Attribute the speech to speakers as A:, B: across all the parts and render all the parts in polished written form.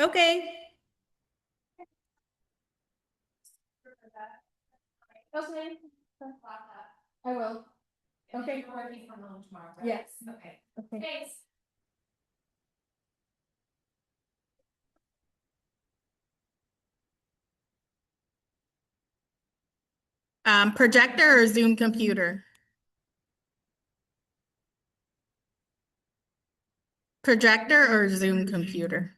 A: Okay.
B: Okay. I will. Okay.
C: Ready for home tomorrow. right?
B: Yes.
C: Okay.
B: Okay.
C: Thanks.
A: Projector or Zoom computer? Projector or Zoom computer?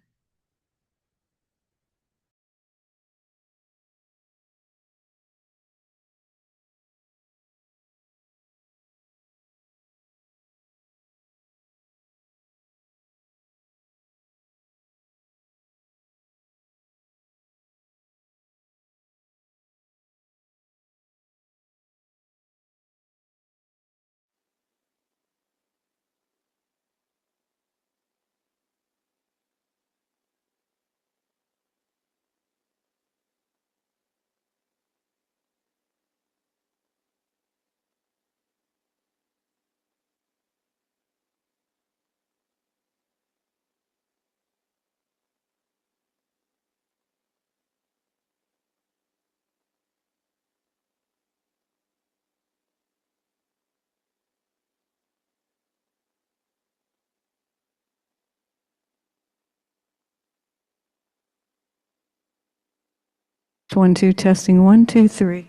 D: One, two, testing, 1, 2, 3.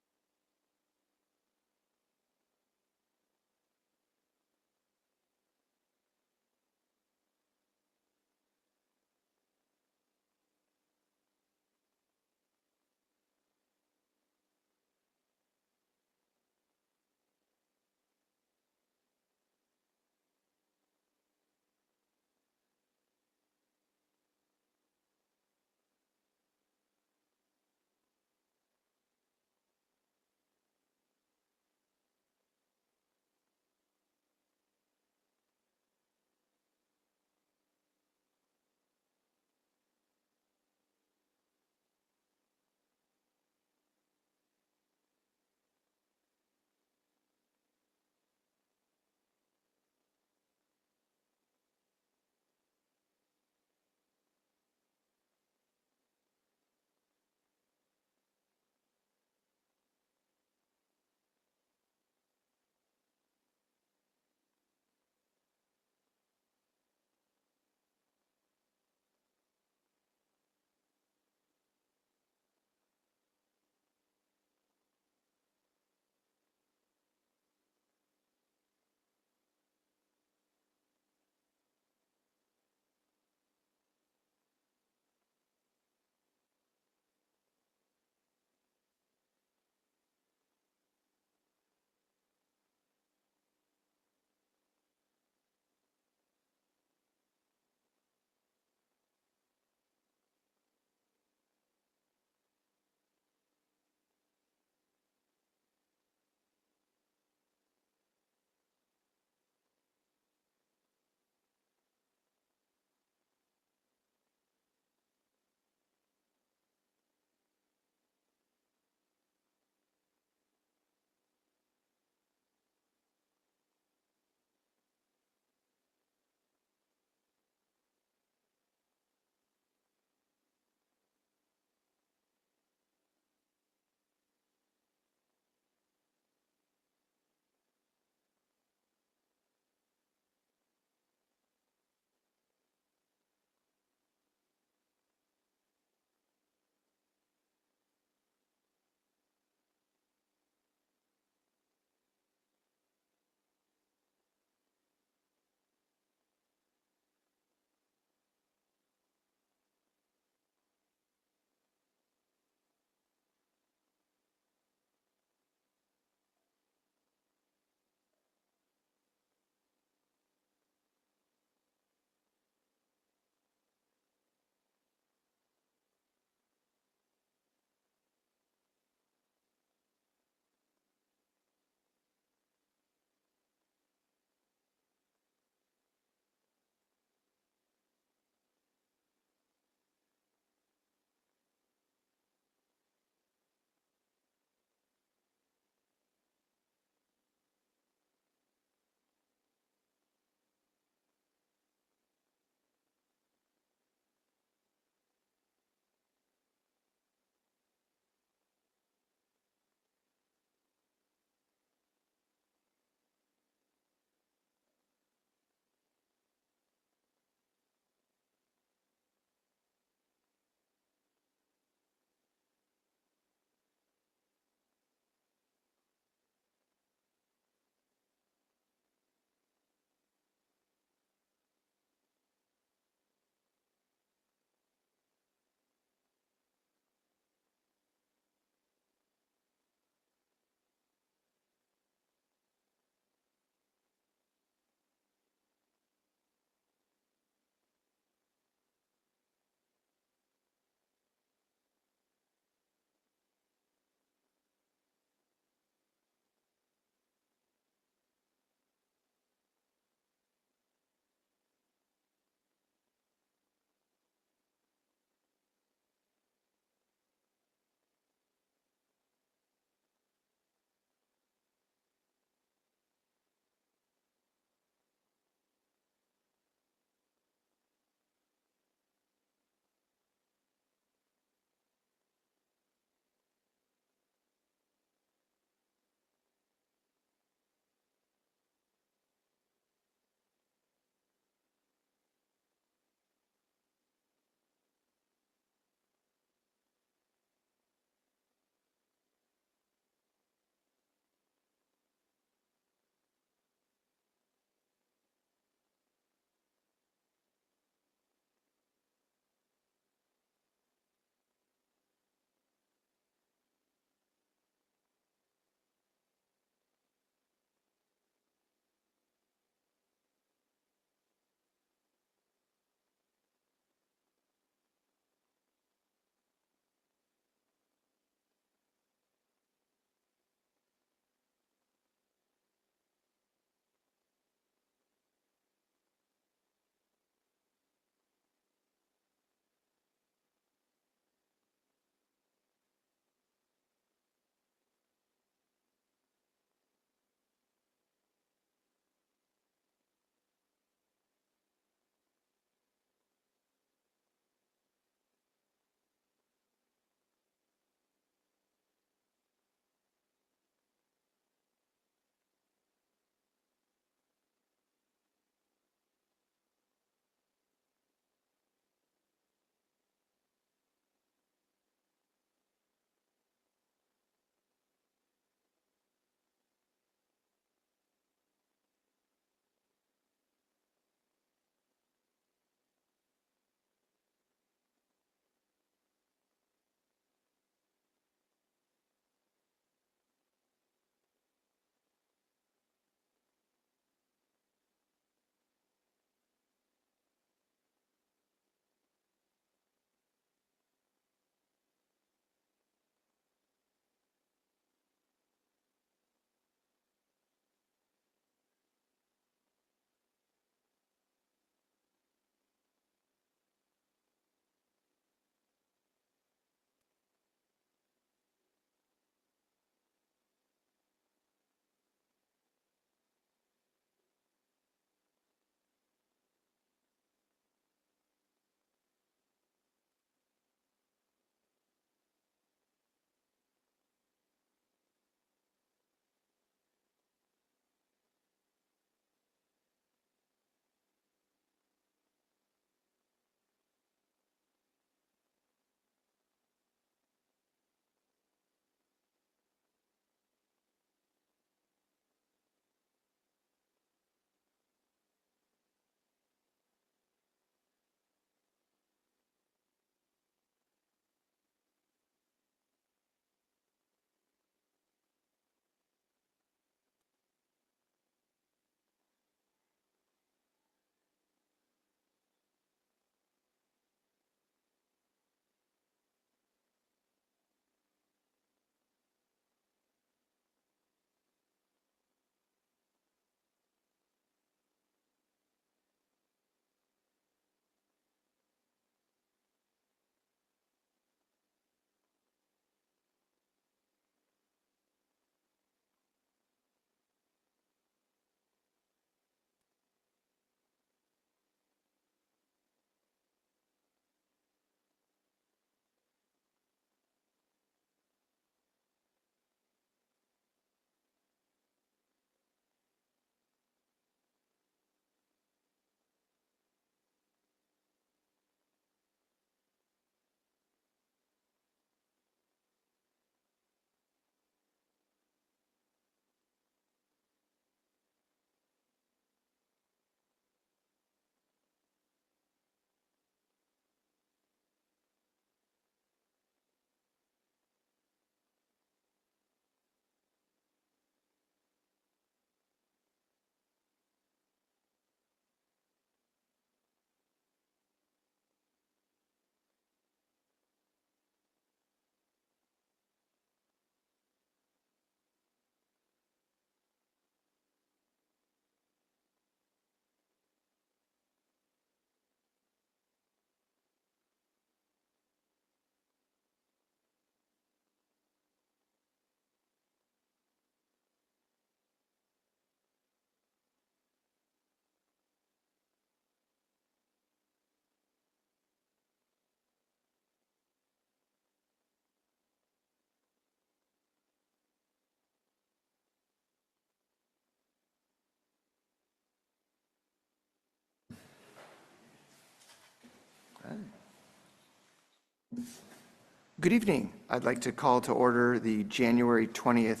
C: Good evening. I'd like to call to order the January 20th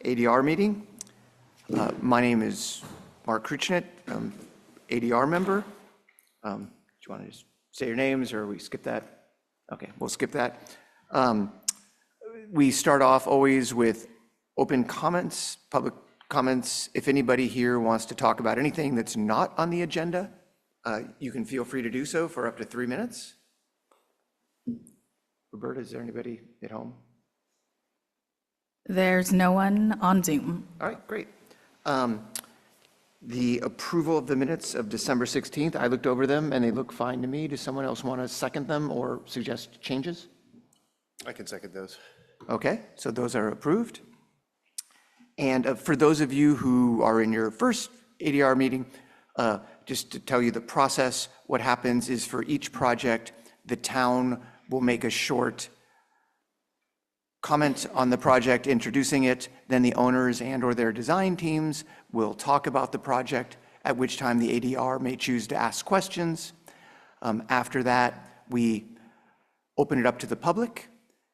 C: ADR meeting. My name is Mark Kruchnet, ADR member. Do you want to just say your names or we skip that? Okay, we'll skip that. We start off always with open comments, public comments. If anybody here wants to talk about anything that's not on the agenda, you can feel free to do so for up to 3 minutes. Roberta, is there anybody at home?
A: There's no one on Zoom.
C: All right, great. The approval of the minutes of December 16th, I looked over them and they look fine to me. Does someone else want to second them or suggest changes?
E: I can second those.
C: Okay, so those are approved. And for those of you who are in your first ADR meeting, just to tell you the process, what happens is for each project, the town will make a short comment on the project, introducing it, then the owners and or their design teams will talk about the project, at which time the ADR may choose to ask questions. After that, we open it up to the public,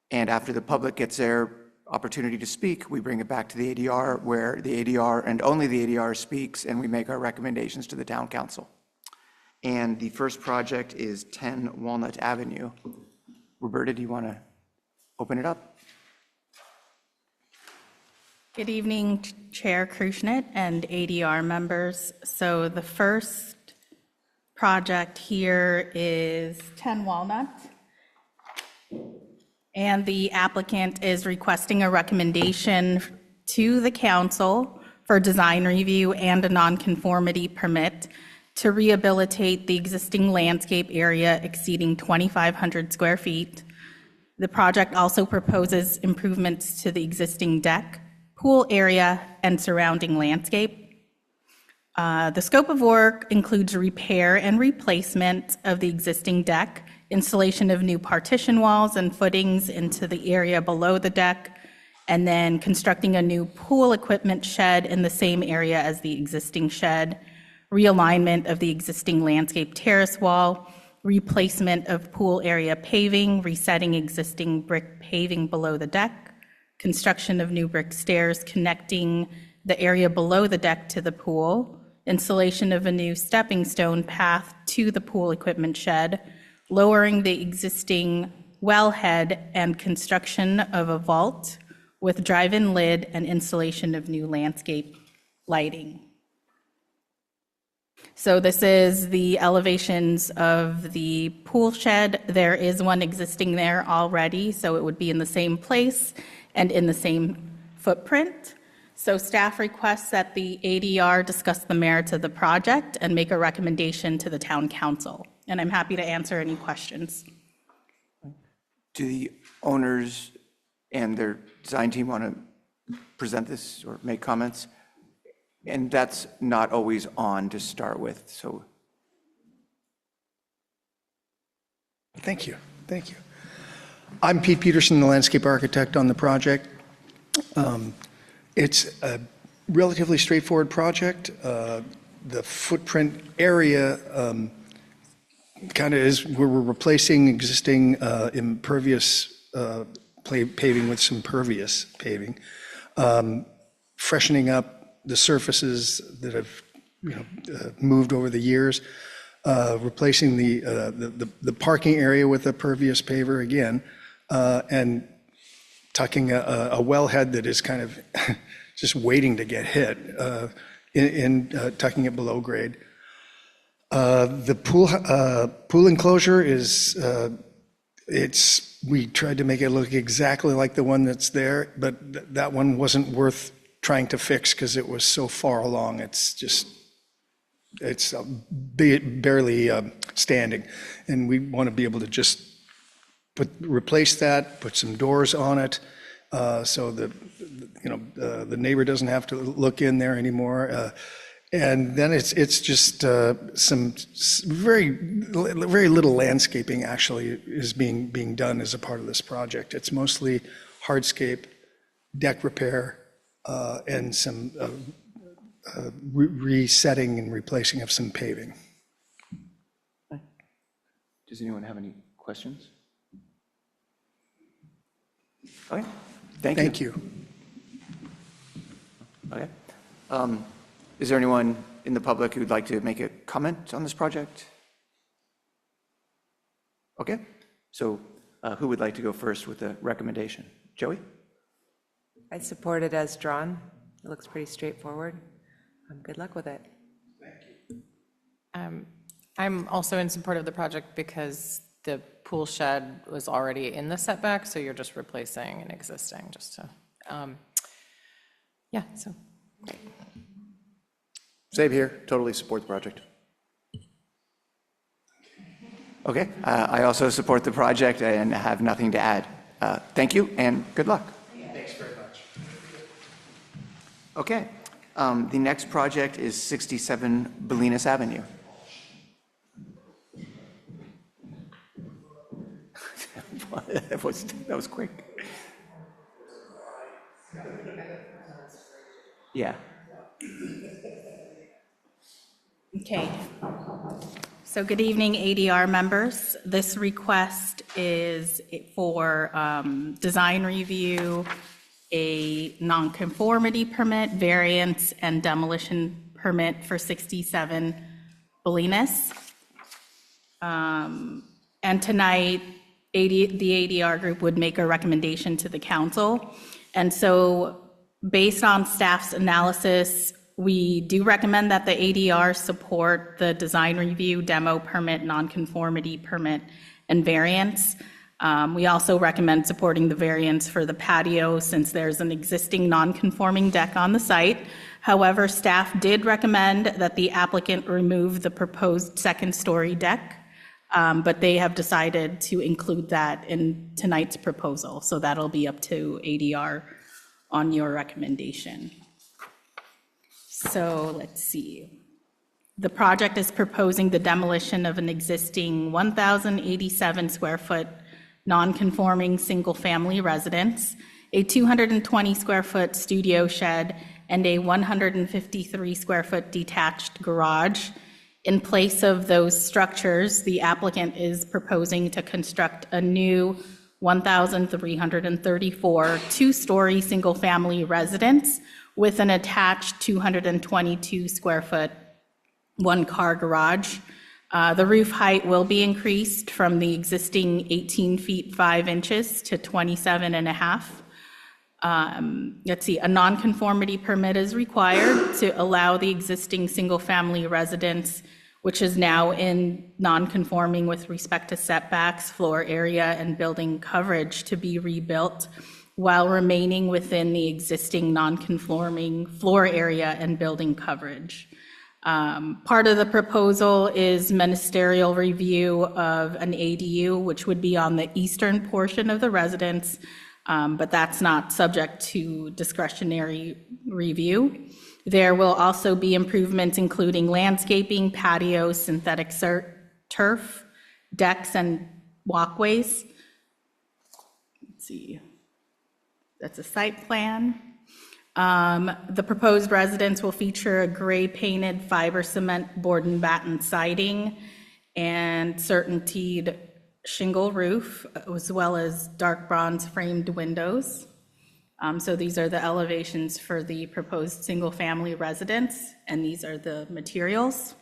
C: and after the public gets their opportunity to speak, we bring it back to the ADR, where the ADR and only the ADR speaks, and we make our recommendations to the town council. And the first project is 10 Walnut Avenue. Roberta, do you want to open it up?
A: Good evening, Chair Kruchnet and ADR members. So the first project here is 10 Walnut. And the applicant is requesting a recommendation to the council for design review and a nonconformity permit to rehabilitate the existing landscape area exceeding 2,500 square feet. The project also proposes improvements to the existing deck, pool area, and surrounding landscape. The scope of work includes repair and replacement of the existing deck, installation of new partition walls and footings into the area below the deck, and then constructing a new pool equipment shed in the same area as the existing shed, realignment of the existing landscape terrace wall, replacement of pool area paving, resetting existing brick paving below the deck, construction of new brick stairs connecting the area below the deck to the pool, installation of a new stepping stone path to the pool equipment shed, lowering the existing wellhead, and construction of a vault with drive-in lid and installation of new landscape lighting. So this is the elevations of the pool shed. There is one existing there already, so it would be in the same place and in the same footprint. So staff requests that the ADR discuss the merits of the project and make a recommendation to the town council. And I'm happy to answer any questions.
C: Do the owners and their design team want to present this or make comments? And that's not always on to start with, so.
F: Thank you. Thank you. I'm Pete Peterson, the landscape architect on the project. It's a relatively straightforward project. The footprint area kind of is where we're replacing existing impervious paving with some pervious paving, freshening up the surfaces that have moved over the years, replacing the parking area with a pervious paver again, and tucking a wellhead that is kind of just waiting to get hit, tucking it below grade. The pool enclosure is, we tried to make it look exactly like the one that's there, but that one wasn't worth trying to fix because it was so far along. It's barely standing, and we want to be able to just replace that, put some doors on it, so the neighbor doesn't have to look in there anymore. And then it's just some very little landscaping actually is being done as a part of this project. It's mostly hardscape, deck repair, and some resetting and replacing of some paving.
C: Does anyone have any questions? Okay, thank you.
F: Thank you.
C: Okay. Is there anyone in the public who'd like to make a comment on this project? Okay, so who would like to go first with the recommendation? Joey?
G: I support it as drawn. It looks pretty straightforward. Good luck with it.
H: I'm also in support of the project because the pool shed was already in the setback, so you're just replacing an existing, just to, yeah, so, great.
E: Same here, totally support the project.
C: Okay, I also support the project and have nothing to add. Thank you and good luck.
F: Thanks very much.
C: Okay, the next project is 67 Bolinas Avenue. That was quick. Yeah.
A: Okay. So good evening, ADR members. This request is for design review, a nonconformity permit, variance, and demolition permit for 67 Bolinas. And tonight, the ADR group would make a recommendation to the council. And so based on staff's analysis, we do recommend that the ADR support the design review, demo permit, nonconformity permit, and variance. We also recommend supporting the variance for the patio since there's an existing nonconforming deck on the site. However, staff did recommend that the applicant remove the proposed second-story deck, but they have decided to include that in tonight's proposal. So that'll be up to ADR on your recommendation. So let's see. The project is proposing the demolition of an existing 1,087 square foot non-conforming single-family residence, a 220 square foot studio shed, and a 153 square foot detached garage. In place of those structures, the applicant is proposing to construct a new 1,334 two-story single-family residence with an attached 222 square foot one-car garage. The roof height will be increased from the existing 18 feet 5 inches to 27 and a half. Let's see, a nonconformity permit is required to allow the existing single-family residence, which is now in non-conforming with respect to setbacks, floor area, and building coverage, to be rebuilt while remaining within the existing non-conforming floor area and building coverage. Part of the proposal is ministerial review of an ADU, which would be on the eastern portion of the residence, but that's not subject to discretionary review. There will also be improvements including landscaping, patios, synthetic turf, decks, and walkways. Let's see. That's a site plan. The proposed residence will feature a gray painted fiber cement board and batten siding and certainteed shingle roof, as well as dark bronze framed windows. So these are the elevations for the proposed single family residence, and these are the materials.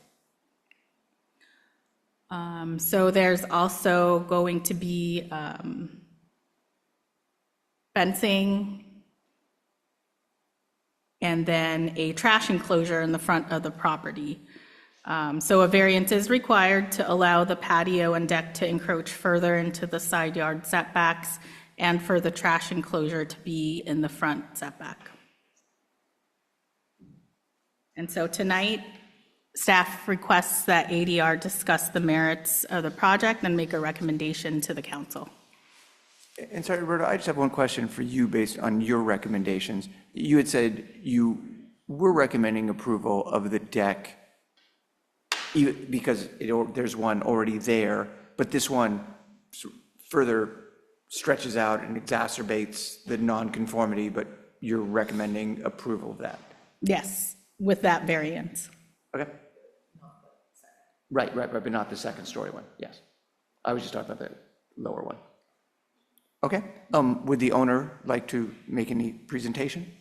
A: So there's also going to be fencing, and then a trash enclosure in the front of the property. So a variance is required to allow the patio and deck to encroach further into the side yard setbacks and for the trash enclosure to be in the front setback. And so tonight, staff requests that ADR discuss the merits of the project and make a recommendation to the council.
C: And sorry, Roberta, I just have one question for you based on your recommendations. You had said you were recommending approval of the deck because there's one already there, but this one further stretches out and exacerbates the nonconformity, but you're recommending approval of that?
A: Yes, with that variance.
C: Okay. Right, but not the second story one, yes. I was just talking about the lower one. Okay. Would the owner like to make any presentation?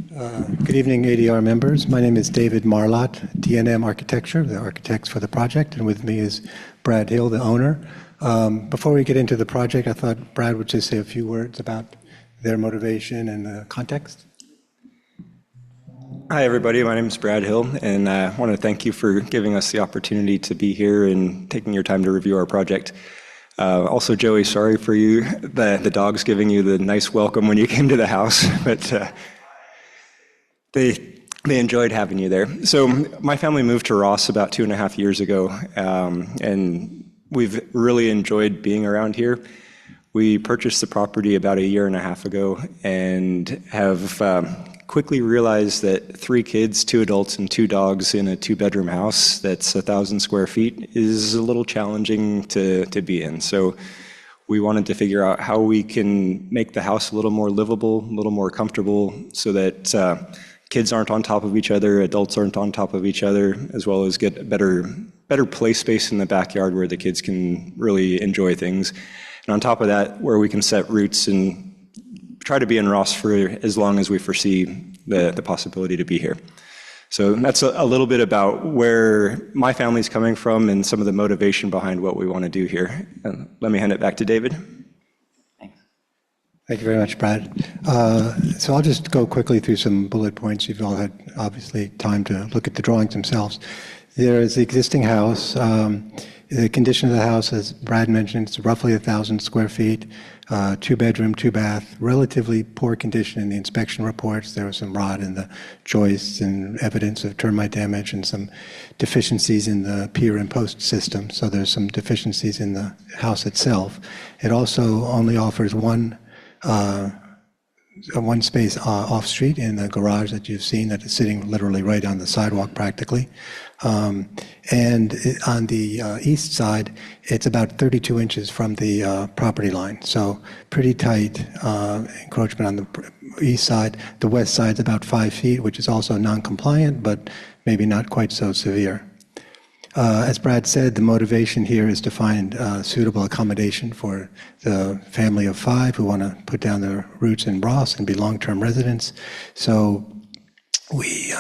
I: Good evening, ADR members. My name is David Marlott, DNM Architecture, the architects for the project, and with me is Brad Hill, the owner. Before we get into the project, I thought Brad would just say a few words about their motivation and the context.
J: Hi, everybody. My name is Brad Hill, and I want to thank you for giving us the opportunity to be here and taking your time to review our project. Also, Joey, sorry for you, the dogs giving you the nice welcome when you came to the house, but they enjoyed having you there. So my family moved to Ross about 2.5 years ago, and we've really enjoyed being around here. We purchased the property about 1.5 years ago and have quickly realized that 3 kids, 2 adults, and 2 dogs in a 2-bedroom house that's 1,000 square feet is a little challenging to be in. So we wanted to figure out how we can make the house a little more livable, a little more comfortable, so that kids aren't on top of each other, adults aren't on top of each other, as well as get better play space in the backyard where the kids can really enjoy things. And on top of that, where we can set roots and try to be in Ross for as long as we foresee the possibility to be here. So that's a little bit about where my family's coming from and some of the motivation behind what we want to do here. Let me hand it back to David.
C: Thanks.
I: Thank you very much, Brad. So I'll just go quickly through some bullet points. You've all had, obviously, time to look at the drawings themselves. There is the existing house. The condition of the house, as Brad mentioned, it's roughly 1,000 square feet, 2-bedroom, 2-bath, relatively poor condition in the inspection reports. There was some rot in the joists and evidence of termite damage and some deficiencies in the pier and post system. So there's some deficiencies in the house itself. It also only offers one space off-street in the garage that you've seen that is sitting literally right on the sidewalk practically. And on the east side, it's about 32 inches from the property line. So pretty tight encroachment on the east side. The west side's about 5 feet, which is also non-compliant, but maybe not quite so severe. As Brad said, the motivation here is to find suitable accommodation for the family of 5 who want to put down their roots in Ross and be long-term residents. So we,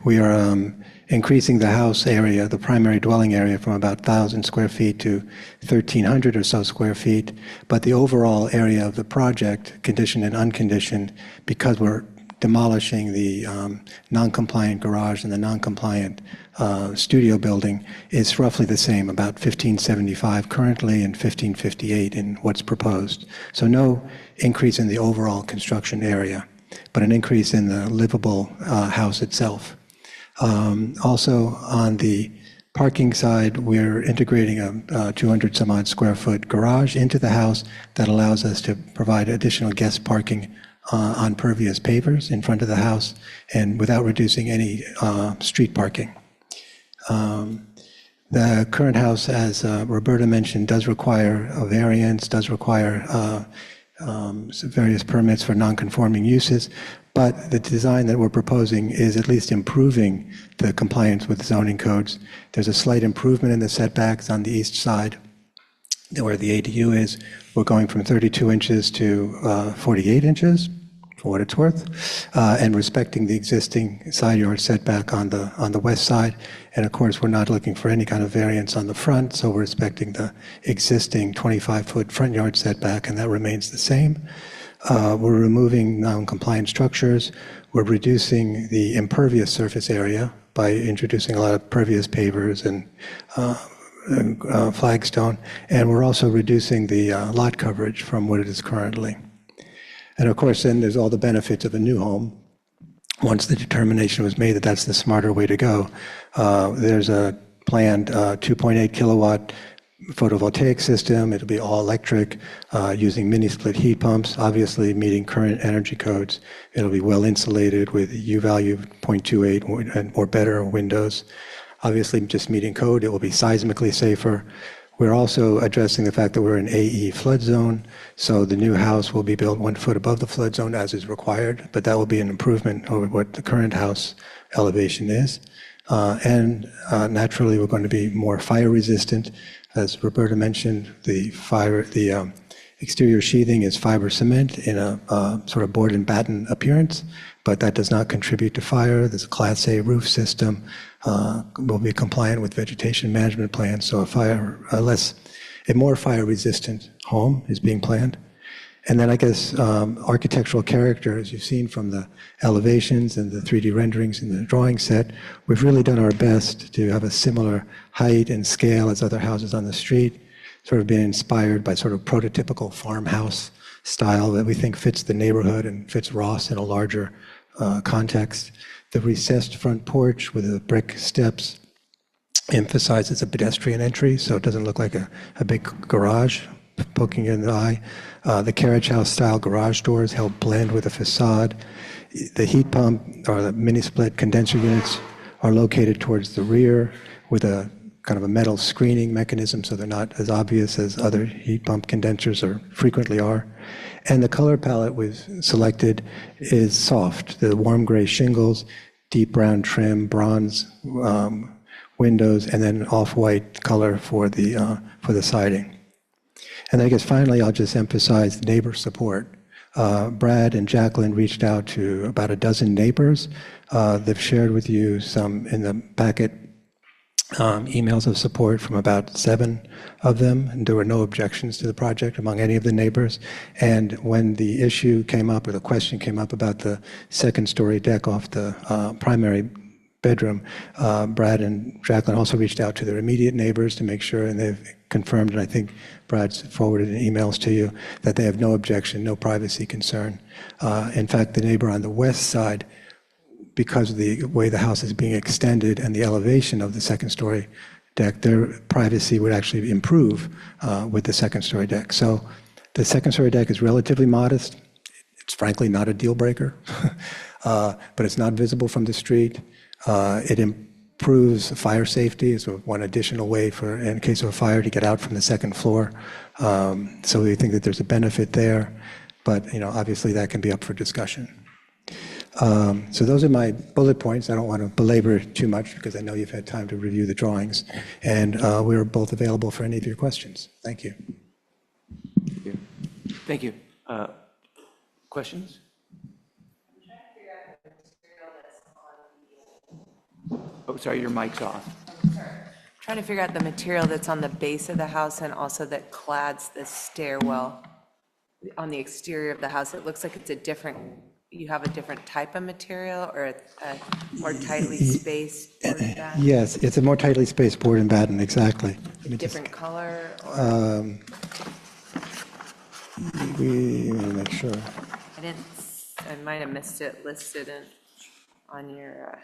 I: we are increasing the house area, the primary dwelling area, from about 1,000 square feet to 1,300 or so square feet. But the overall area of the project, conditioned and unconditioned, because we're demolishing the non-compliant garage and the non-compliant studio building, is roughly the same, about 1,575 currently and 1,558 in what's proposed. So no increase in the overall construction area, but an increase in the livable house itself. Also on the parking side, we're integrating a 200 some odd square foot garage into the house that allows us to provide additional guest parking on pervious pavers in front of the house and without reducing any street parking. The current house, as Roberta mentioned, does require a variance, does require various permits for non-conforming uses, but the design that we're proposing is at least improving the compliance with zoning codes. There's a slight improvement in the setbacks on the east side where the ADU is. We're going from 32 inches to 48 inches, for what it's worth, and respecting the existing side yard setback on the west side. And of course, we're not looking for any kind of variance on the front, so we're respecting the existing 25-foot front yard setback, and that remains the same. We're removing non-compliant structures. We're reducing the impervious surface area by introducing a lot of pervious pavers and flagstone, and we're also reducing the lot coverage from what it is currently. And of course, then there's all the benefits of a new home. Once the determination was made that that's the smarter way to go, there's a planned 2.8 kilowatt photovoltaic system. It'll be all electric, using mini split heat pumps, obviously meeting current energy codes. It'll be well insulated with U value 0.28 or better windows. Obviously, just meeting code. It will be seismically safer. We're also addressing the fact that we're in AE flood zone, so the new house will be built 1 foot above the flood zone as is required, but that will be an improvement over what the current house elevation is. Naturally, we're going to be more fire resistant. As Roberta mentioned, the exterior sheathing is fiber cement in a sort of board and batten appearance, but that does not contribute to fire. There's a Class A roof system. Will be compliant with vegetation management plans, so a more fire-resistant home is being planned. And then I guess architectural character, as you've seen from the elevations and the 3D renderings in the drawing set, we've really done our best to have a similar height and scale as other houses on the street, sort of being inspired by sort of prototypical farmhouse style that we think fits the neighborhood and fits Ross in a larger context. The recessed front porch with the brick steps emphasizes a pedestrian entry, so it doesn't look like a big garage poking in the eye. The carriage house style garage doors help blend with the facade. The heat pump or the mini split condenser units are located towards the rear with a kind of a metal screening mechanism, so they're not as obvious as other heat pump condensers frequently are. And the color palette we've selected is soft. The warm gray shingles, deep brown trim, bronze windows, and then off-white color for the siding. And I guess finally, I'll just emphasize neighbor support. Brad and Jacqueline reached out to about a dozen neighbors. They've shared with you some in the packet emails of support from about 7 of them, and there were no objections to the project among any of the neighbors. And when the issue came up, or the question came up about the second-story deck off the primary bedroom, Brad and Jacqueline also reached out to their immediate neighbors to make sure, and they've confirmed, and I think Brad's forwarded emails to you, that they have no objection, no privacy concern. In fact, the neighbor on the west side, because of the way the house is being extended and the elevation of the second-story deck, their privacy would actually improve with the second-story deck. So the second-story deck is relatively modest. It's frankly not a deal breaker, but it's not visible from the street. It improves fire safety, so one additional way for, in case of a fire, to get out from the second floor. So we think that there's a benefit there, but obviously that can be up for discussion. So those are my bullet points. I don't want to belabor too much because I know you've had time to review the drawings, and we're both available for any of your questions. Thank you.
C: Thank you. Questions? Oh, sorry, your mic's off.
G: Trying to figure out the material that's on the base of the house and also that clads the stairwell on the exterior of the house. It looks like it's you have a different type of material or a more tightly spaced board and batten?
I: Yes, it's a more tightly spaced board and batten, exactly.
G: Different color?
I: Let me make sure.
G: I might have missed it listed on your.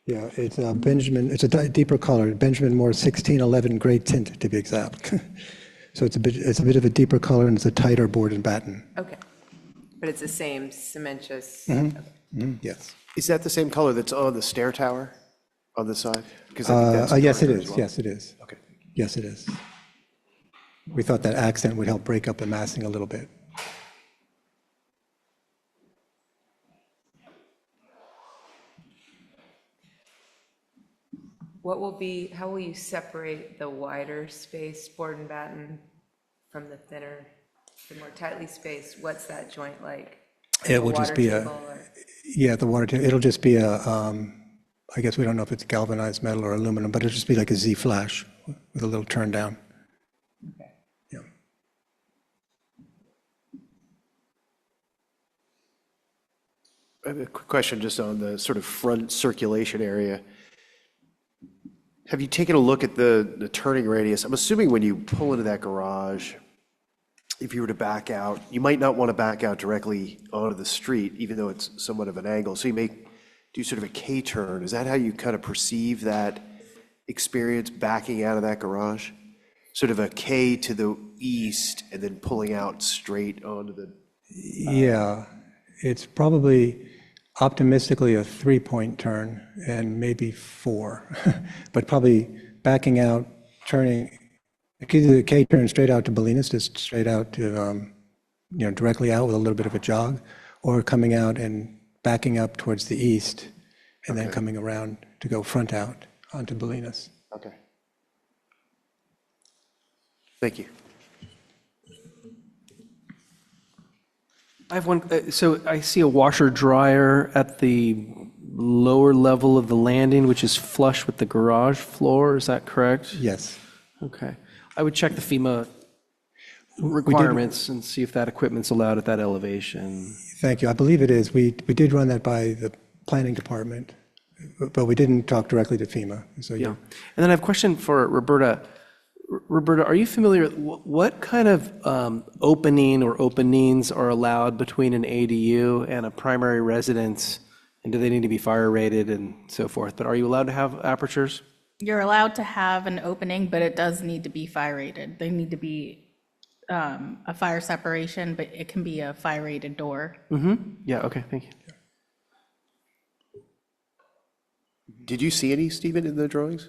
I: Yeah, it's Benjamin, it's a deeper color, Benjamin Moore 1611 gray tint to be exact. So it's a bit of a deeper color and it's a tighter board and batten.
G: Okay, but it's the same cementous.
I: Yes.
E: Is that the same color that's on the stair tower on the side? Because I think that's
I: Yes, it
E: darker as
I: is.
E: well.
I: Yes, it is.
E: Okay.
I: Yes, it is. We thought that accent would help break up the massing a little bit.
G: How will you separate the wider space board and batten from the thinner, the more tightly spaced? What's that joint like?
I: It will just be the water table. It'll just be I guess we don't know if it's galvanized metal or aluminum, but it'll just be like a Z flash with a little turn down.
G: Okay.
I: Yeah.
E: I have a quick question just on the sort of front circulation area. Have you taken a look at the turning radius? I'm assuming when you pull into that garage, if you were to back out, you might not want to back out directly onto the street, even though it's somewhat of an angle. So you may do sort of a K-turn. Is that how you kind of perceive that experience backing out of that garage? Sort of a K to the east and then pulling out straight onto the...
I: Yeah, it's probably optimistically a 3-point turn and maybe 4, but probably backing out, turning, either the K turn straight out to Bolinas, just straight out to, directly out with a little bit of a jog, or coming out and backing up towards the east, and then coming around to go front out onto Bolinas.
E: Okay. Thank you.
K: I have one, so I see a washer dryer at the lower level of the landing, which is flush with the garage floor, is that correct?
I: Yes.
K: Okay. I would check the FEMA requirements and see if that equipment's allowed at that elevation.
I: Thank you. I believe it is. We did run that by the planning department, but we didn't talk directly to FEMA. So
K: Yeah. And then I have a question for Roberta. Roberta, are you familiar, what kind of opening or openings are allowed between an ADU and a primary residence? And do they need to be fire rated and so forth? But are you allowed to have apertures?
A: You're allowed to have an opening, but it does need to be fire rated. They need to be a fire separation, but it can be a fire rated door.
K: Yeah, okay, thank you.
E: Did you see any, Stephen, in the drawings?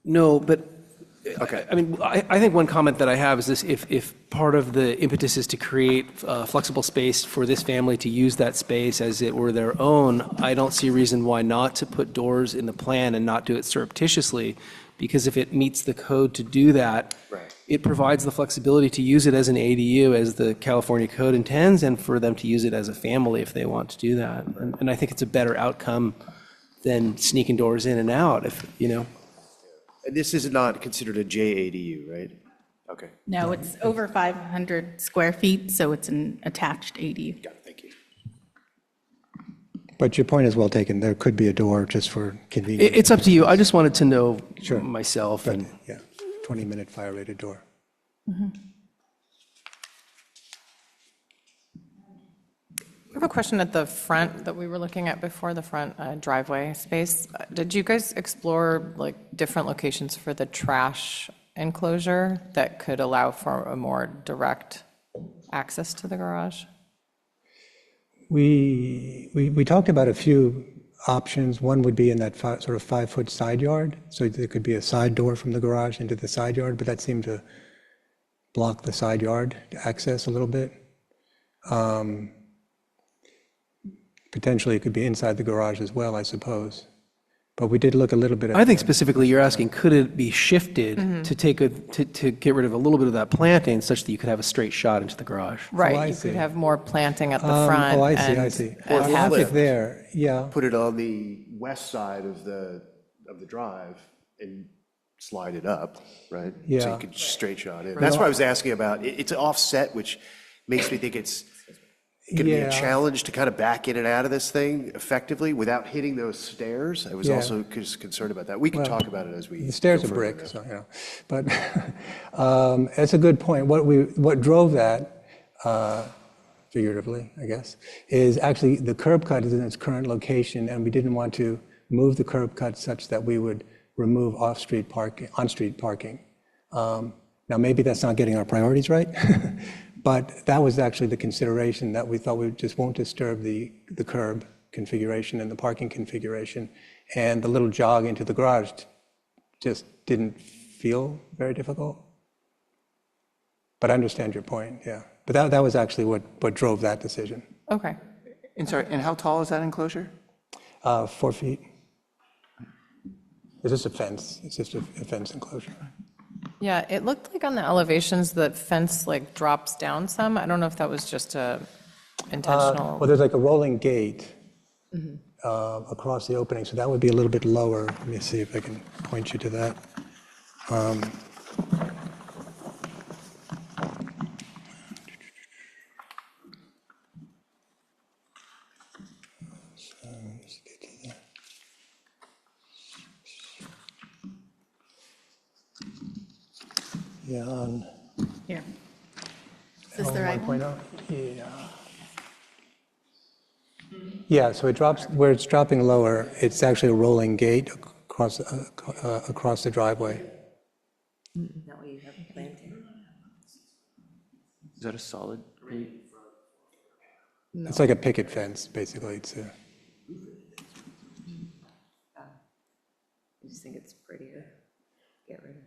K: No, but
E: Okay.
K: I mean, I think one comment that I have is this: if part of the impetus is to create flexible space for this family to use that space as it were their own, I don't see a reason why not to put doors in the plan and not do it surreptitiously, because if it meets the code to do that, it provides the flexibility to use it as an ADU as the California code intends, and for them to use it as a family if they want to do that. And I think it's a better outcome than sneaking doors in and out, if, you know.
E: And this is not considered a JADU, right? Okay.
A: No, it's over 500 square feet, so it's an attached ADU.
E: Got it, thank you.
I: But your point is well taken. There could be a door just for convenience.
K: It's up to you. I just wanted to know
I: Sure.
K: myself.
I: But,
K: And
I: yeah, 20-minute fire rated door.
H: I have a question at the front that we were looking at before, the front driveway space. Did you guys explore like different locations for the trash enclosure that could allow for a more direct access to the garage?
I: We talked about a few options. One would be in that sort of 5-foot side yard, so there could be a side door from the garage into the side yard, but that seemed to block the side yard access a little bit. Potentially, it could be inside the garage as well, I suppose. But we did look a little bit at.
K: I think specifically you're asking, could it be shifted to take to get rid of a little bit of that planting such that you could have a straight shot into the garage?
H: Right,
I: I
H: you
I: see.
H: could have more planting at the front.
I: Oh, I see, I
H: and-
I: see.
H: and
I: The
H: have-
I: logic there, yeah.
E: Put it on the west side of the drive and slide it up, right? So
I: Yeah.
E: you could straight shot in. That's what I was asking about. It's offset, which makes me think it's going to be a
I: Yeah.
E: challenge to kind of back in and out of this thing effectively without hitting those stairs. I was
I: Yeah.
E: also just concerned about that. We can talk about it as we.
I: The stairs
E: go
I: are
E: further.
I: brick, so, you know. But it's a good point. What drove that, figuratively, I guess, is actually the curb cut is in its current location, and we didn't want to move the curb cut such that we would remove on-street parking. Now, maybe that's not getting our priorities right, but that was actually the consideration, that we thought we just won't disturb the curb configuration and the parking configuration, and the little jog into the garage just didn't feel very difficult. But I understand your point, yeah. But that was actually what drove that decision.
H: Okay.
C: And sorry, and how tall is that enclosure?
I: 4 feet. It's just a fence. It's just a fence enclosure.
H: Yeah, it looked like on the elevations, the fence like drops down some. I don't know if that was just a intentional.
I: Well, there's like a rolling gate across the opening, so that would be a little bit lower. Let me see if I can point you to that. Yeah, on
A: Here. Is this the right one?
I: 1.0? Yeah. Yeah, so it drops, where it's dropping lower, it's actually a rolling gate across the driveway.
G: Not what you have planting.
C: Is that a solid gate?
I: It's like a picket fence, basically. It's a,
G: I just think it's prettier. Get rid of.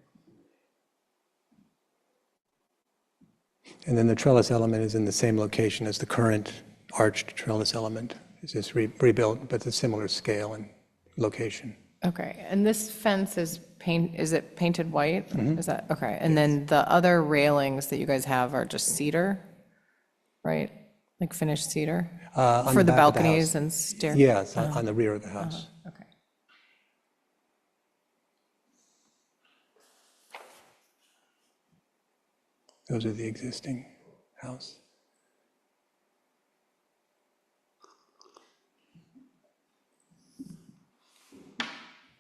I: and then the trellis element is in the same location as the current arched trellis element. It's just rebuilt, but it's a similar scale and location.
H: Okay, and this fence is is it painted white? Is that, okay, and then the other railings that you guys have are just cedar, right? Like finished cedar?
I: On
H: For the
I: back of the
H: balconies
I: house.
H: and stair?
I: Yes, on the rear of the house.
H: Okay.
I: Those are the existing house.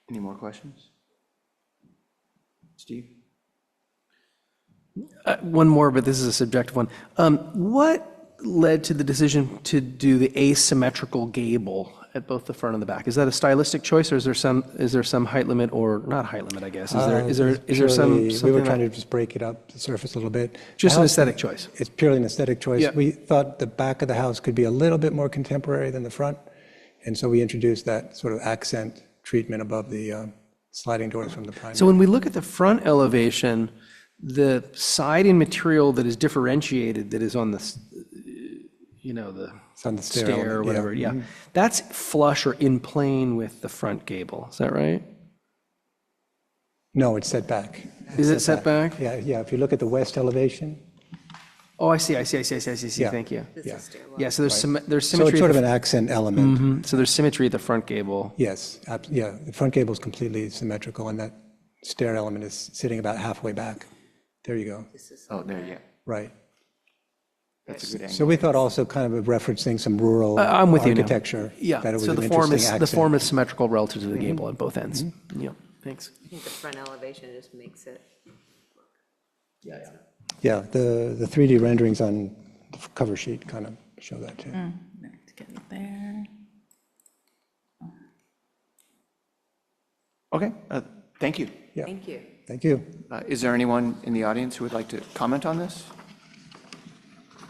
C: Any more questions? Steve?
K: One more, but this is a subjective one. What led to the decision to do the asymmetrical gable at both the front and the back? Is that a stylistic choice, or is there some height limit, or not height limit, I guess? Is there some?
I: We were trying to just break it up, the surface a little bit.
K: Just
I: The
K: an
I: house-
K: aesthetic choice.
I: It's purely an aesthetic choice.
K: Yeah.
I: We thought the back of the house could be a little bit more contemporary than the front, and so we introduced that sort of accent treatment above the sliding doors from the primary.
K: So when we look at the front elevation, the siding material that is differentiated, that is on the, the
I: It's on the stair
K: stair or
I: element,
K: whatever,
I: yeah.
K: yeah, that's flush or in plane with the front gable. Is that right?
I: No, it's set back.
K: Is it set back?
I: Yeah, yeah. If you look at the west elevation,
K: Oh, I see.
I: Yeah.
K: Thank you.
I: yeah.
K: Yeah, so there's
I: So
K: symmetry.
I: it's sort of
K: at
I: an accent element.
K: so there's symmetry at the front gable.
I: Yes, yeah. The front gable is completely symmetrical, and that stair element is sitting about halfway back. There you go.
C: Oh, there, yeah.
I: Right.
C: That's a good angle.
I: So we thought also kind of referencing some rural
K: I'm with you now.
I: architecture.
K: Yeah,
I: That it was
K: so
I: an
K: the form
I: interesting
K: is
I: accent.
K: symmetrical relative to the gable at both ends. Yeah, thanks.
G: I think the front elevation just makes it.
I: Yeah, the 3D renderings on the cover sheet kind of show that too.
A: Let's get there.
C: Okay, thank you.
G: Thank you.
I: Thank you.
C: Is there anyone in the audience who would like to comment on this?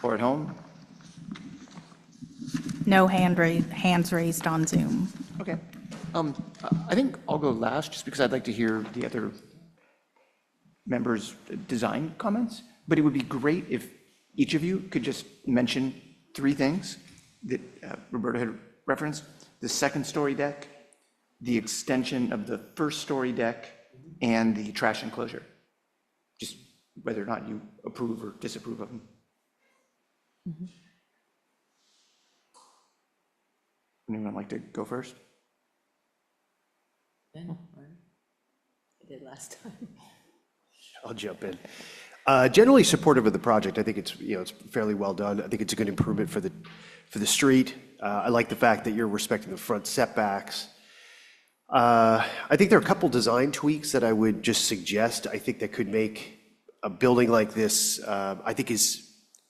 C: Or at home?
A: No hands raised on Zoom.
C: Okay. I think I'll go last, just because I'd like to hear the other members' design comments. But it would be great if each of you could just mention 3 things that Roberta had referenced: the second-story deck, the extension of the first-story deck, and the trash enclosure. Just whether or not you approve or disapprove of them. Anyone like to go first?
G: I did last time.
E: I'll jump in. Generally supportive of the project. I think it's, it's fairly well done. I think it's a good improvement for the street. I like the fact that you're respecting the front setbacks. I think there are a couple design tweaks that I would just suggest. I think that could make a building like this, I think is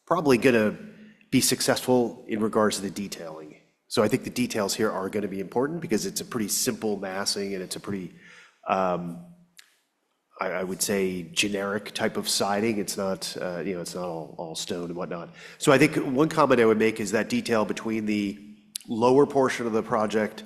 E: probably going to be successful in regards to the detailing. So I think the details here are going to be important because it's a pretty simple massing and it's a pretty, I would say, generic type of siding. It's not, it's not all stone and whatnot. So I think one comment I would make is that detail between the lower portion of the project,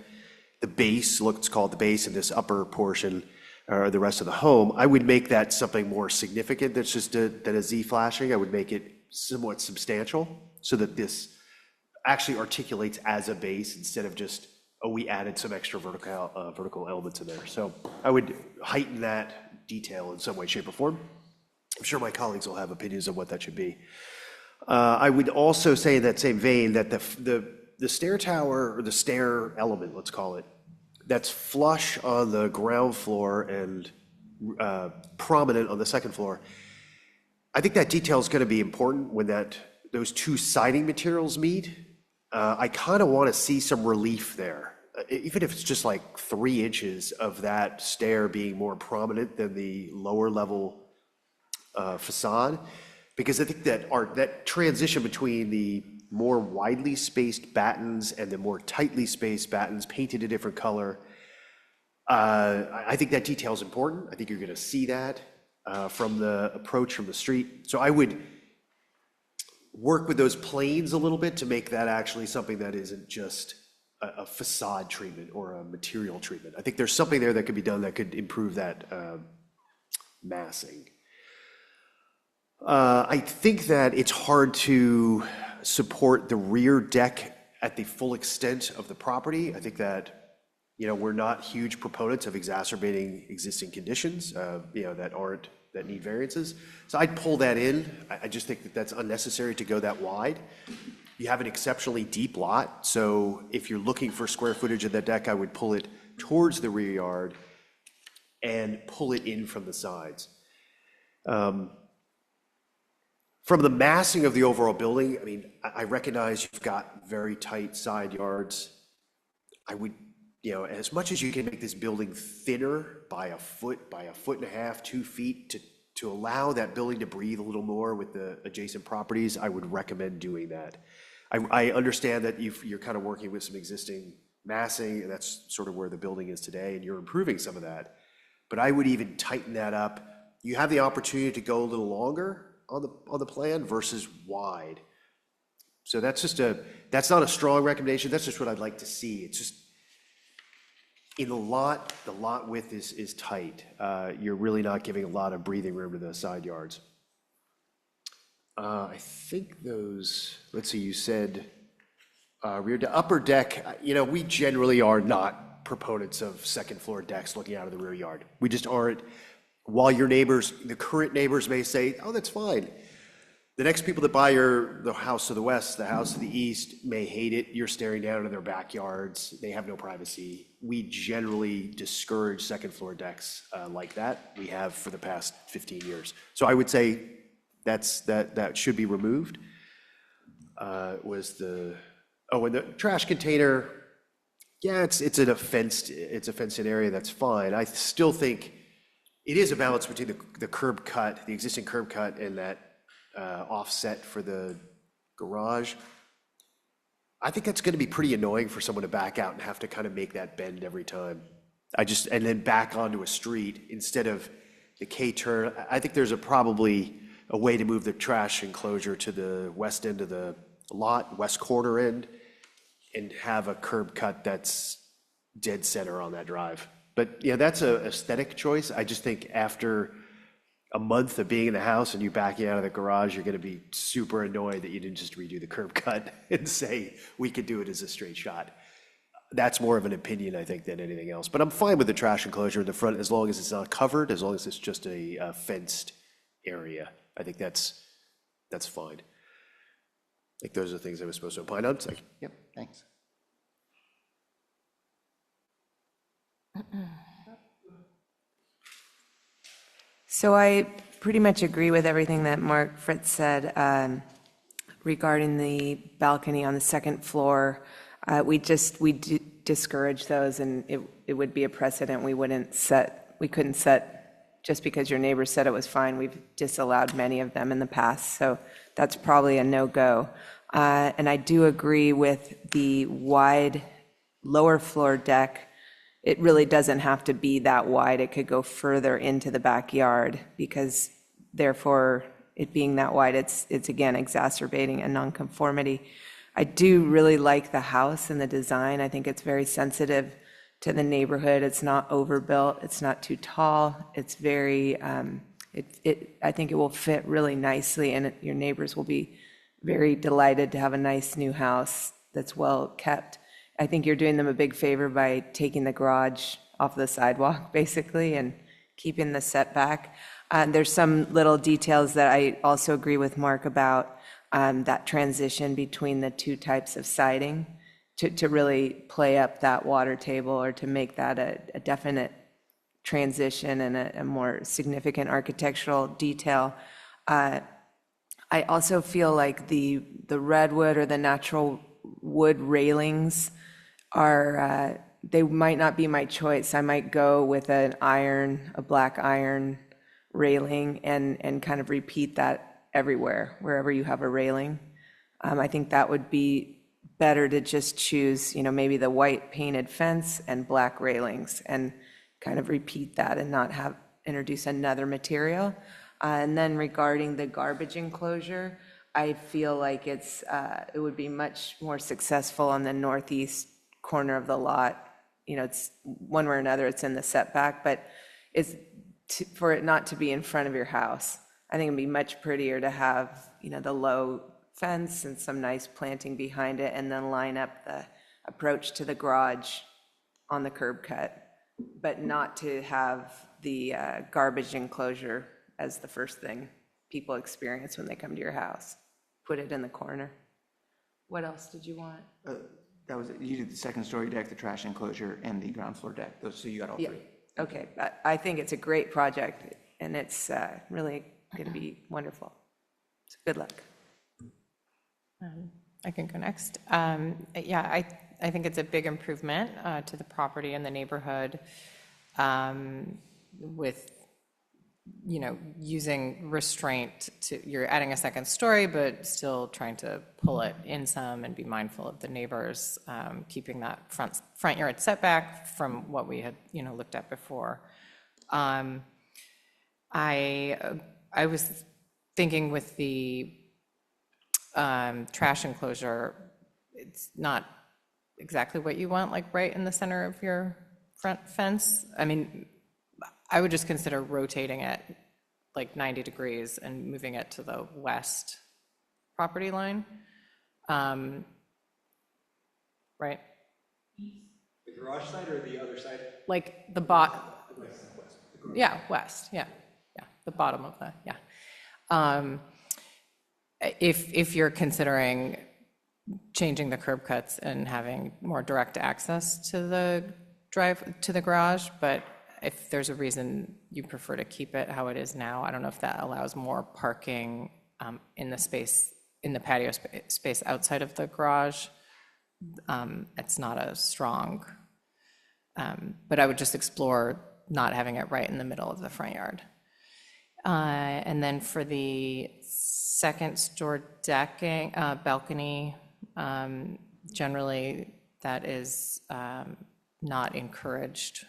E: the base, let's call it the base, and this upper portion, or the rest of the home, I would make that something more significant that's just than a Z flashing. I would make it somewhat substantial so that this actually articulates as a base instead of just, oh, we added some extra vertical elements in there. So I would heighten that detail in some way, shape, or form. I'm sure my colleagues will have opinions on what that should be. I would also say in that same vein that the stair tower, or the stair element, let's call it, that's flush on the ground floor and prominent on the second floor, I think that detail is going to be important when those 2 siding materials meet. I kind of want to see some relief there, even if it's just like 3 inches of that stair being more prominent than the lower level facade, because I think that transition between the more widely spaced battens and the more tightly spaced battens painted a different color, I think that detail is important. I think you're going to see that from the approach from the street. So I would work with those planes a little bit to make that actually something that isn't just a facade treatment or a material treatment. I think there's something there that could be done that could improve that massing. I think that it's hard to support the rear deck at the full extent of the property. I think that, we're not huge proponents of exacerbating existing conditions, that need variances. So I'd pull that in. I just think that that's unnecessary to go that wide. You have an exceptionally deep lot, so if you're looking for square footage of that deck, I would pull it towards the rear yard and pull it in from the sides. From the massing of the overall building, I mean, I recognize you've got very tight side yards. I would, as much as you can make this building thinner by a foot and a half, 2 feet, to allow that building to breathe a little more with the adjacent properties, I would recommend doing that. I understand that you're kind of working with some existing massing, and that's sort of where the building is today, and you're improving some of that. But I would even tighten that up. You have the opportunity to go a little longer on the plan versus wide. So that's not a strong recommendation. That's just what I'd like to see. It's just in the lot width is tight. You're really not giving a lot of breathing room to the side yards. I think those, let's see, you said rear to upper deck, we generally are not proponents of second floor decks looking out of the rear yard. We just aren't. While your neighbors, the current neighbors may say, oh, that's fine. The next people that buy the house to the west, the house to the east may hate it. You're staring down into their backyards. They have no privacy. We generally discourage second floor decks like that. We have for the past 15 years. So I would say that should be removed. And the trash container, yeah, it's a fenced in area, that's fine. I still think it is a balance between the curb cut, the existing curb cut, and that offset for the garage. I think that's going to be pretty annoying for someone to back out and have to kind of make that bend every time. And then back onto a street instead of the K-turn. I think there's probably a way to move the trash enclosure to the west end of the lot, west corner end, and have a curb cut that's dead center on that drive. But yeah, that's an aesthetic choice. I just think after a month of being in the house and you backing out of the garage, you're going to be super annoyed that you didn't just redo the curb cut and say, we could do it as a straight shot. That's more of an opinion, I think, than anything else. But I'm fine with the trash enclosure in the front as long as it's not covered, as long as it's just a fenced area. I think that's fine. I think those are the things I was supposed to opine on. It's like,
C: Yep, thanks.
G: So I pretty much agree with everything that Mark Fritz said regarding the balcony on the second floor. We discourage those, and it would be a precedent we couldn't set just because your neighbor said it was fine. We've disallowed many of them in the past, so that's probably a no-go. And I do agree with the wide lower floor deck. It really doesn't have to be that wide. It could go further into the backyard because therefore it being that wide, it's again exacerbating a nonconformity. I do really like the house and the design. I think it's very sensitive to the neighborhood. It's not overbuilt. It's not too tall. It's very, I think it will fit really nicely, and your neighbors will be very delighted to have a nice new house that's well kept. I think you're doing them a big favor by taking the garage off the sidewalk, basically, and keeping the setback. There's some little details that I also agree with Mark about, that transition between the two types of siding to really play up that water table or to make that a definite transition and a more significant architectural detail. I also feel like the redwood or the natural wood railings they might not be my choice. I might go with a black iron railing and kind of repeat that everywhere, wherever you have a railing. I think that would be better to just choose, maybe the white painted fence and black railings and kind of repeat that and not introduce another material. And then regarding the garbage enclosure, I feel like it would be much more successful on the northeast corner of the lot. It's one way or another, it's in the setback, but for it not to be in front of your house. I think it'd be much prettier to have, the low fence and some nice planting behind it, and then line up the approach to the garage on the curb cut, but not to have the garbage enclosure as the first thing people experience when they come to your house. Put it in the corner. What else did you want?
C: That was, you did the second story deck, the trash enclosure, and the ground floor deck. So you got all
G: Yeah.
C: three.
G: Okay, I think it's a great project, and it's really going to be wonderful. So good luck.
H: I can go next. Yeah, I think it's a big improvement to the property and the neighborhood with, using restraint to, you're adding a second story, but still trying to pull it in some and be mindful of the neighbors, keeping that front yard setback from what we had, looked at before. I was thinking with the trash enclosure, it's not exactly what you want, like right in the center of your front fence. I mean, I would just consider rotating it like 90 degrees and moving it to the west property line. Right?
J: The garage side or the other side?
H: Like the yeah, west, yeah, the bottom of the, yeah. If you're considering changing the curb cuts and having more direct access to the garage, but if there's a reason you prefer to keep it how it is now, I don't know if that allows more parking in the space, in the patio space outside of the garage. It's not as strong, but I would just explore not having it right in the middle of the front yard. And then for the second store decking, balcony, generally that is not encouraged.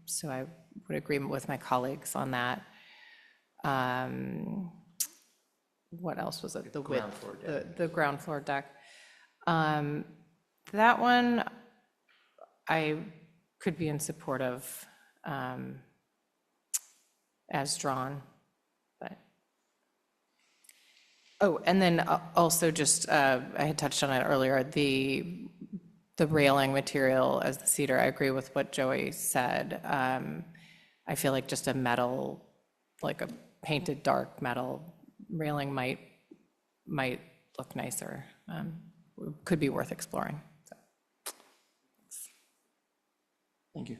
H: So I would agree with my colleagues on that. What else was it? The
C: ground floor deck.
H: The ground floor deck. That one I could be in support of as drawn, but. Oh, and then also just, I had touched on it earlier, the railing material as the cedar. I agree with what Joey said. I feel like just a metal, like a painted dark metal railing might look nicer. Could be worth exploring. So.
C: Thank you.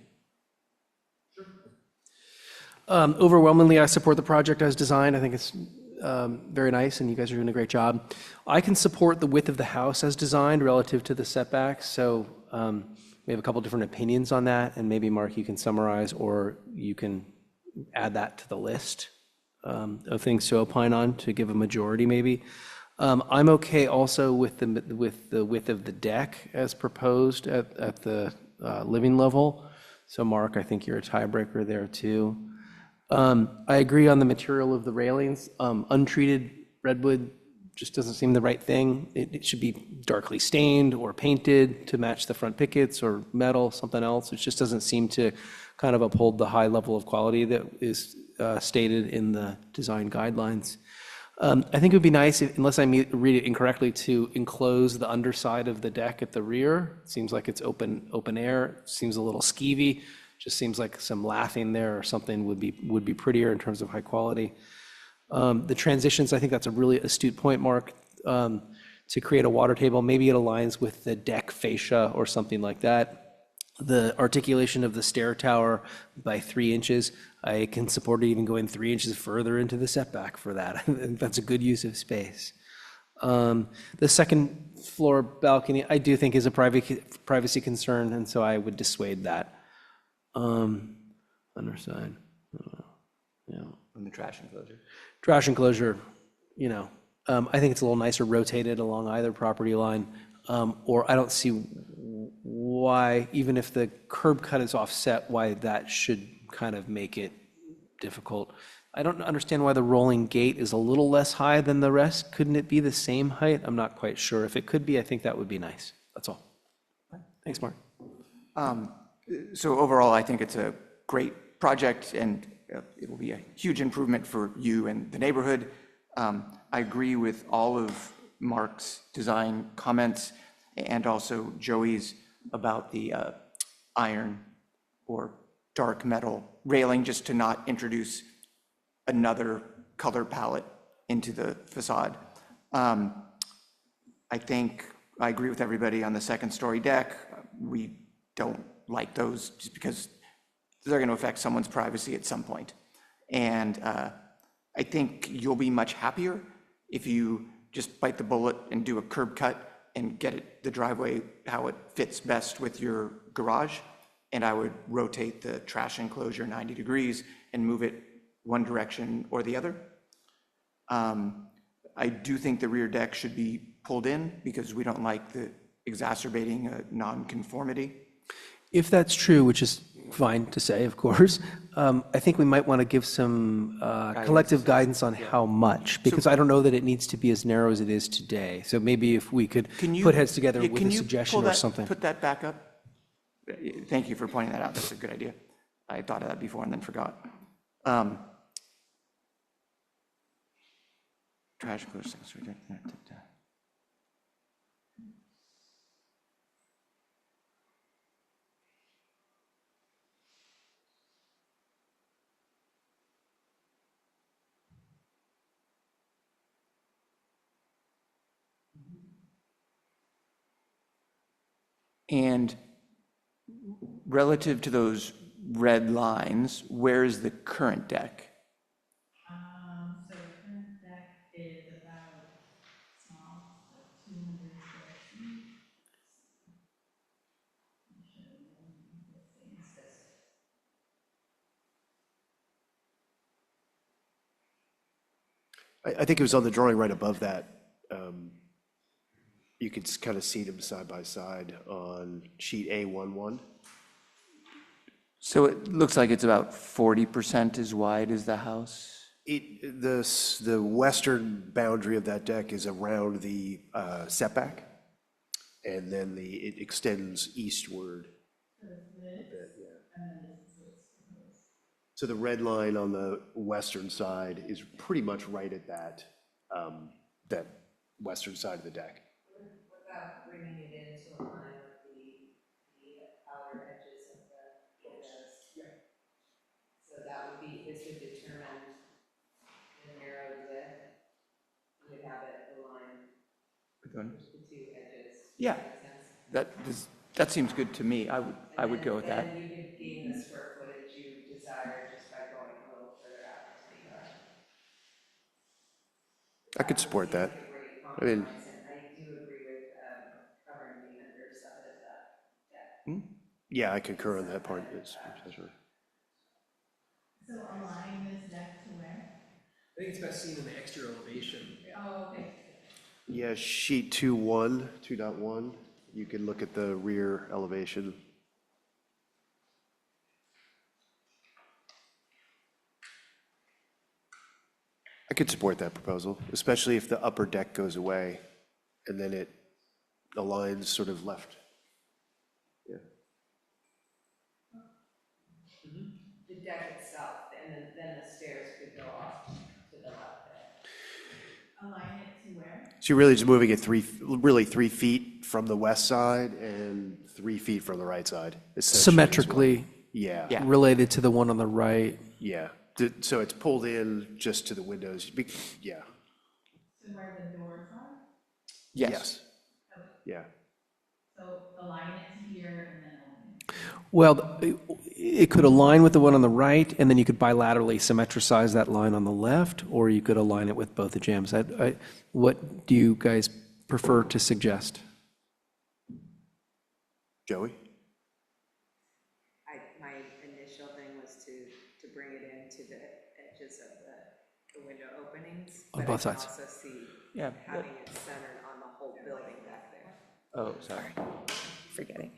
K: Overwhelmingly, I support the project as designed. I think it's very nice, and you guys are doing a great job. I can support the width of the house as designed relative to the setbacks, so we have a couple different opinions on that, and maybe, Mark, you can summarize, or you can add that to the list of things to opine on to give a majority, maybe. I'm okay also with the width of the deck as proposed at the living level. So, Mark, I think you're a tiebreaker there, too. I agree on the material of the railings. Untreated redwood just doesn't seem the right thing. It should be darkly stained or painted to match the front pickets, or metal, something else. It just doesn't seem to kind of uphold the high level of quality that is stated in the design guidelines. I think it would be nice, unless I read it incorrectly, to enclose the underside of the deck at the rear. It seems like it's open air. It seems a little skeevy. Just seems like some laughing there or something would be prettier in terms of high quality. The transitions, I think that's a really astute point, Mark, to create a water table. Maybe it aligns with the deck fascia or something like that. The articulation of the stair tower by 3 inches, I can support it even going 3 inches further into the setback for that. I think that's a good use of space. The second floor balcony, I do think is a privacy concern, and so I would dissuade that. Underside, yeah.
C: And the trash enclosure.
K: Trash enclosure, I think it's a little nicer rotated along either property line, or I don't see why, even if the curb cut is offset, why that should kind of make it difficult. I don't understand why the rolling gate is a little less high than the rest. Couldn't it be the same height? I'm not quite sure. If it could be, I think that would be nice. That's all. Thanks, Mark.
C: So overall, I think it's a great project, and it will be a huge improvement for you and the neighborhood. I agree with all of Mark's design comments and also Joey's about the iron or dark metal railing, just to not introduce another color palette into the facade. I think I agree with everybody on the second story deck. We don't like those just because they're going to affect someone's privacy at some point. And I think you'll be much happier if you just bite the bullet and do a curb cut and get it, the driveway, how it fits best with your garage. And I would rotate the trash enclosure 90 degrees and move it one direction or the other. I do think the rear deck should be pulled in because we don't like the exacerbating a non-conformity.
K: If that's true, which is fine to say, of course, I think we might want to give some collective guidance on how much, because I don't know that it needs to be as narrow as it is today. So maybe if we could put heads together with a suggestion or something.
C: Put that back up? Thank you for pointing that out. That's a good idea. I thought of that before and then forgot. Trash enclosure, second story deck. And relative to those red lines, where is the current deck?
A: So the current deck is about small, 200 square feet.
E: I think it was on the drawing right above that. You could kind of see them side by side on sheet A11.
C: So it looks like it's about 40% as wide as the house?
E: The western boundary of that deck is around the setback, and then it extends eastward a bit, yeah. So the red line on the western side is pretty much right at that western side of the deck.
G: What about bringing it into a line with the outer edges of the windows? Yeah. So that would be, this would determine the narrow width. You would have it align with the two edges.
C: Yeah.
G: Does that make sense?
C: That seems good to me. I would go with that.
G: And you could gain the square footage you desire just by going a little further out into the yard.
E: I could support that. I mean,
G: I do agree with covering the underside of that deck.
E: yeah, I concur on that part. That's right.
A: So align this deck to where?
K: I think it's best seen in the exterior elevation.
A: Oh, okay.
E: Yeah, sheet 2.1, you can look at the rear elevation. I could support that proposal, especially if the upper deck goes away and then it aligns sort of left. Yeah.
G: The deck itself, and then the stairs could go off to the left there.
A: Align it to where?
E: So you're really just moving it 3 feet from the west side and 3 feet from the right side. essentially is what-
K: Symmetrically
E: Yeah,
C: Yeah.
K: related to the one on the right.
E: yeah. So it's pulled in just to the windows. Yeah.
A: To where the doors are?
C: Yes.
E: Yeah.
A: So align it to here and then align it.
K: Well, it could align with the one on the right, and then you could bilaterally symmetricize that line on the left, or you could align it with both the jambs. What do you guys prefer to suggest?
E: Joey?
G: My initial thing was to bring it into the edges of the window openings.
K: On
G: but
K: both
G: I can
K: sides.
G: also see
C: Yeah.
G: having it centered on the whole building back there.
C: Oh, sorry.
G: Forgetting.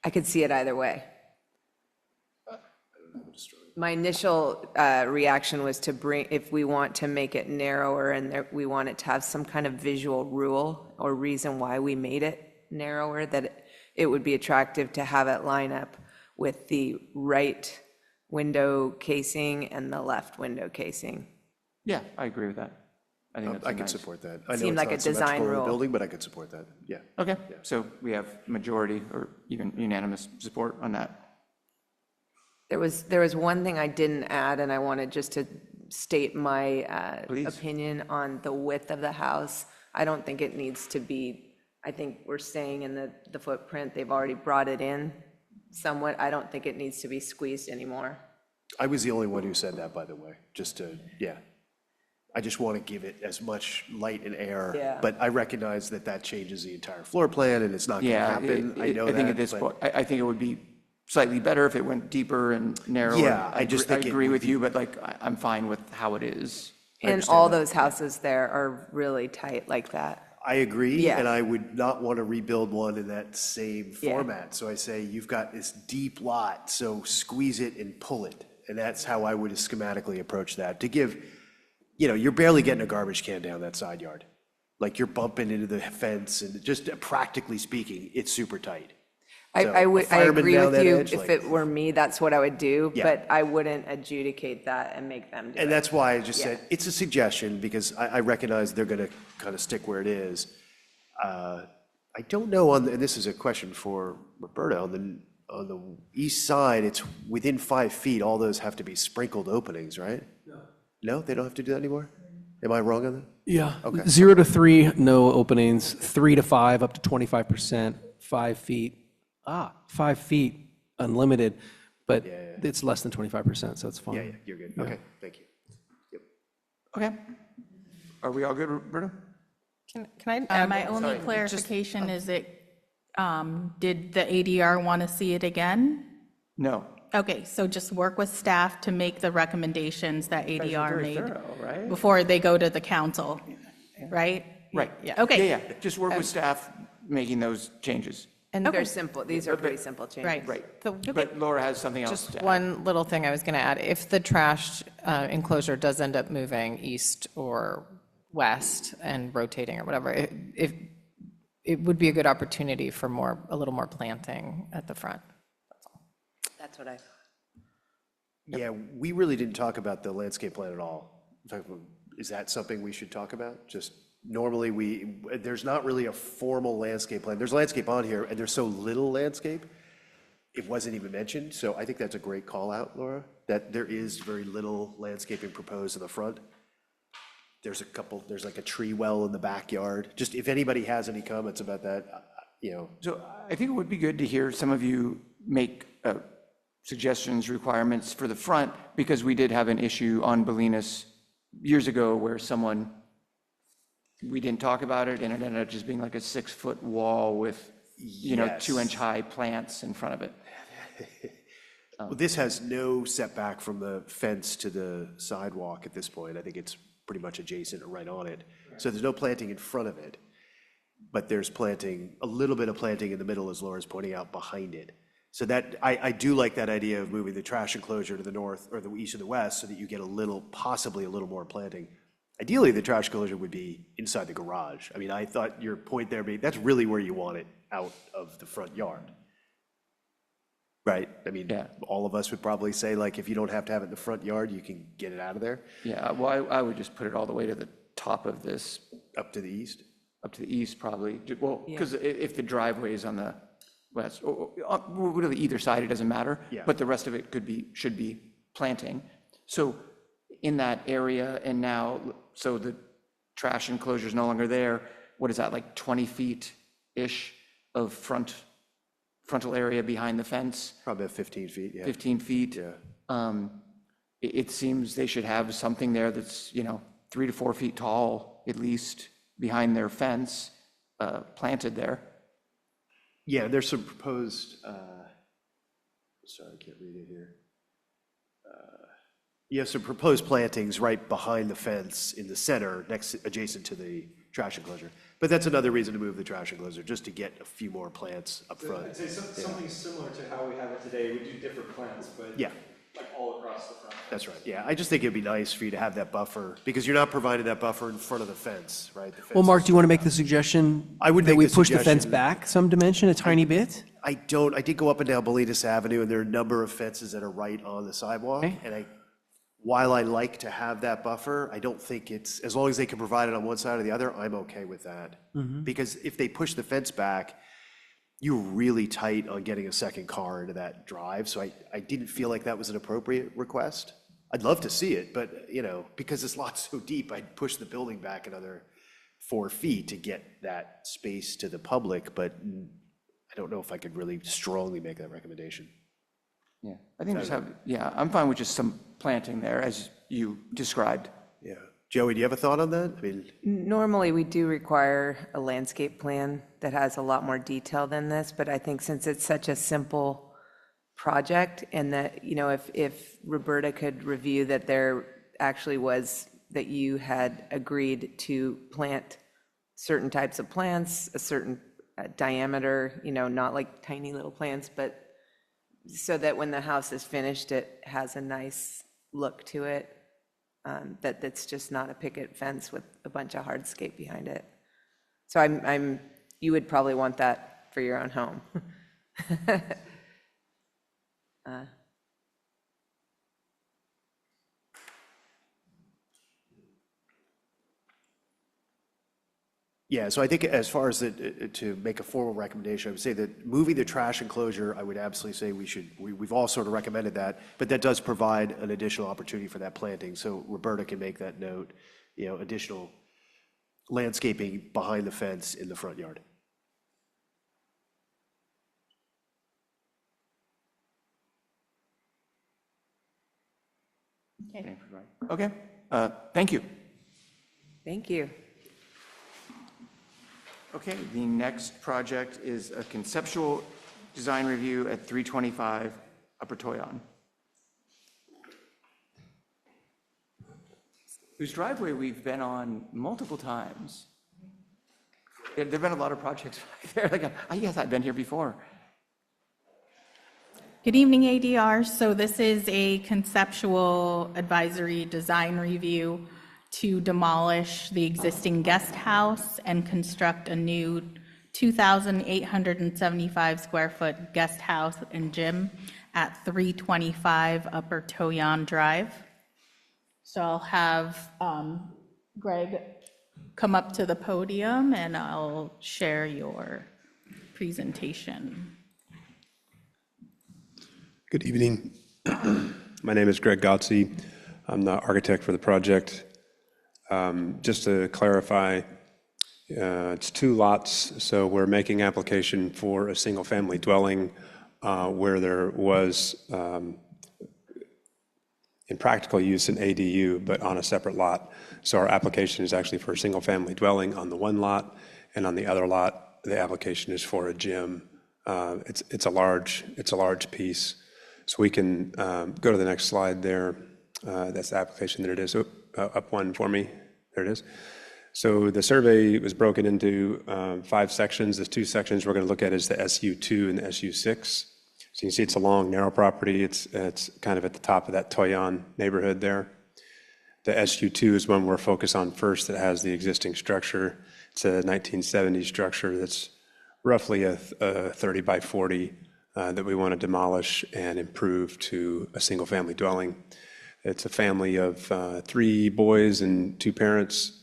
G: I could see it either way. My initial reaction was to bring, if we want to make it narrower and we want it to have some kind of visual rule or reason why we made it narrower, that it would be attractive to have it line up with the right window casing and the left window casing.
C: Yeah, I agree with that. I think that's
E: I
C: a
E: could
C: nice-
E: support that. I know
G: Seemed
E: it's
G: like
E: not
G: a design
E: symmetrical in the
G: rule.
E: building, but I could support that, yeah.
C: Okay, so we have majority or even unanimous support on that.
G: There was one thing I didn't add, and I wanted just to state my
C: Please.
G: opinion on the width of the house. I don't think it needs to be, I think we're staying in the footprint, they've already brought it in somewhat. I don't think it needs to be squeezed anymore.
E: I was the only one who said that, by the way, just to, yeah. I just want to give it as much light and air.
G: Yeah.
E: But I recognize that that changes the entire floor plan, and it's not going to
C: Yeah,
E: happen. I know
C: I think
E: that,
C: at this
E: but-
C: point, I think it would be slightly better if it went deeper and narrower.
E: Yeah, I just think it
C: agree
E: would
C: with
E: be-
C: you, but like, I'm fine with how it is.
G: And
E: understand
G: all
E: that,
G: those houses there are really tight like that.
E: I agree,
G: Yeah.
E: and I would not want to rebuild one in that same
G: Yeah.
E: format. So I say, you've got this deep lot, so squeeze it and pull it. And that's how I would schematically approach that, to give, you're barely getting a garbage can down that side yard. Like, you're bumping into the fence, and just practically speaking, it's super tight. So,
G: I
E: a fireman
G: agree
E: down
G: with
E: that
G: you.
E: edge,
G: If
E: like-
G: it were me, that's what I would do,
E: Yeah.
G: but I wouldn't adjudicate that and make them do it.
E: And that's why I just
G: Yeah.
E: said, it's a suggestion, because I recognize they're going to kind of stick where it is. I don't know, and this is a question for Roberta, on the east side, it's within 5 feet, all those have to be sprinkled openings, right? No. No, they don't have to do that anymore? Am I wrong on that?
K: Yeah.
E: Okay.
K: 0 to 3, no openings. 3 to 5, up to 25%. 5 feet, 5 feet, unlimited, but it's less than 25%, so it's fine.
E: Yeah, you're good. Okay, thank you. Yep.
C: Okay. Are we all good, Roberta?
H: Can I add?
A: My only clarification is did the ADR want to see it again?
C: No.
A: Okay, so just work with staff to make the recommendations that ADR made
C: Right?
A: before they go to the council, right?
C: Right.
H: Yeah.
A: Okay.
C: Yeah, just work with staff making those changes.
G: And they're simple, these are pretty simple changes.
A: Right.
C: Right.
H: The-
C: But Laura has something else
H: Just
C: to add.
H: one little thing I was going to add. If the trash enclosure does end up moving east or west and rotating or whatever, if it would be a good opportunity for a little more planting at the front.
G: That's what I thought.
E: Yeah, we really didn't talk about the landscape plan at all. In fact, is that something we should talk about? Just normally there's not really a formal landscape plan. There's landscape on here, and there's so little landscape, it wasn't even mentioned. So I think that's a great call out, Laura, that there is very little landscaping proposed in the front. There's like a tree well in the backyard. Just if anybody has any comments about that,
C: So I think it would be good to hear some of you make suggestions, requirements for the front, because we did have an issue on Bolinas years ago where we didn't talk about it, and it ended up just being like a 6-foot wall with,
E: Yes.
C: 2-inch high plants in front of it.
E: Well, this has no setback from the fence to the sidewalk at this point. I think it's pretty much adjacent or right on it. So there's no planting in front of it, but there's a little bit of planting in the middle, as Laura's pointing out, behind it. So that, I do like that idea of moving the trash enclosure to the north or the east or the west so that you get possibly a little more planting. Ideally, the trash enclosure would be inside the garage. I mean, I thought your point there, that's really where you want it, out of the front yard. Right? I mean,
C: Yeah.
E: all of us would probably say, like, if you don't have to have it in the front yard, you can get it out of there,
C: Yeah, well, I would just put it all the way to the top of this,
E: up to the east.
C: up to the east probably. Well, because if the driveway is on the west, or really either side, it doesn't matter.
E: Yeah.
C: But the rest of it should be planting. So in that area, and now, so the trash enclosure is no longer there, what is that, like 20 feet-ish of frontal area behind the fence?
E: Probably about 15 feet, yeah.
C: 15 feet.
E: Yeah.
C: It seems they should have something there that's, 3 to 4 feet tall, at least, behind their fence, planted there.
E: Yeah, there's some proposed, sorry, I can't read it here. You have some proposed plantings right behind the fence in the center, adjacent to the trash enclosure. But that's another reason to move the trash enclosure, just to get a few more plants up front.
J: I'd say something similar to how we have it today. We do different plants, but
E: Yeah.
J: like all across the front.
E: That's right, yeah. I just think it'd be nice for you to have that buffer, because you're not providing that buffer in front of the fence, right? The
K: Well,
E: fence
K: Mark,
E: is-
K: do you want to make the suggestion
E: I would
K: that
E: make
K: we
E: the
K: push the fence
E: suggestion-
K: back some dimension, a tiny bit?
E: I did go up and down Bolinas Avenue, and there are a number of fences that are right on the sidewalk,
K: Okay.
E: and I while I like to have that buffer, I don't think it's, as long as they can provide it on one side or the other, I'm okay with that. Because if they push the fence back, you're really tight on getting a second car into that drive. So I didn't feel like that was an appropriate request. I'd love to see it, but because this lot's so deep, I'd push the building back another 4 feet to get that space to the public, but I don't know if I could really strongly make that recommendation.
C: Yeah, I think I'm fine with just some planting there as you described.
E: Yeah. Joey, do you have a thought on that? I mean,
G: Normally, we do require a landscape plan that has a lot more detail than this, but I think since it's such a simple project and that, if Roberta could review that there actually was, that you had agreed to plant certain types of plants, a certain diameter, not like tiny little plants, but so that when the house is finished, it has a nice look to it. That's just not a picket fence with a bunch of hardscape behind it. So you would probably want that for your own home.
E: yeah, so I think as far as to make a formal recommendation, I would say that moving the trash enclosure, I would absolutely say we've all sort of recommended that, but that does provide an additional opportunity for that planting. So Roberta can make that note, additional landscaping behind the fence in the front yard.
C: Okay, thank you.
G: Thank you.
C: Okay, the next project is a conceptual design review at 325 Upper Toyon, whose driveway we've been on multiple times. There've been a lot of projects there. Like, yes, I've been here before.
A: Good evening, ADR. So this is a conceptual advisory design review to demolish the existing guest house and construct a new 2,875 square foot guest house and gym at 325 Upper Toyon Drive. So I'll have Greg come up to the podium and I'll share your presentation.
L: Good evening. My name is Greg Gotze. I'm the architect for the project. Just to clarify, it's 2 lots, so we're making application for a single-family dwelling where there was, in practical use, an ADU, but on a separate lot. So our application is actually for a single-family dwelling on the one lot, and on the other lot, the application is for a gym. It's a large piece. So we can go to the next slide there. That's the application. There it is. Up one for me. There it is. So the survey was broken into 5 sections. The 2 sections we're going to look at is the SU2 and the SU6. So you can see it's a long, narrow property. It's kind of at the top of that Toyon neighborhood there. The SU2 is one we're focused on first that has the existing structure. It's a 1970s structure that's roughly a 30 by 40 that we want to demolish and improve to a single-family dwelling. It's a family of 3 boys and 2 parents.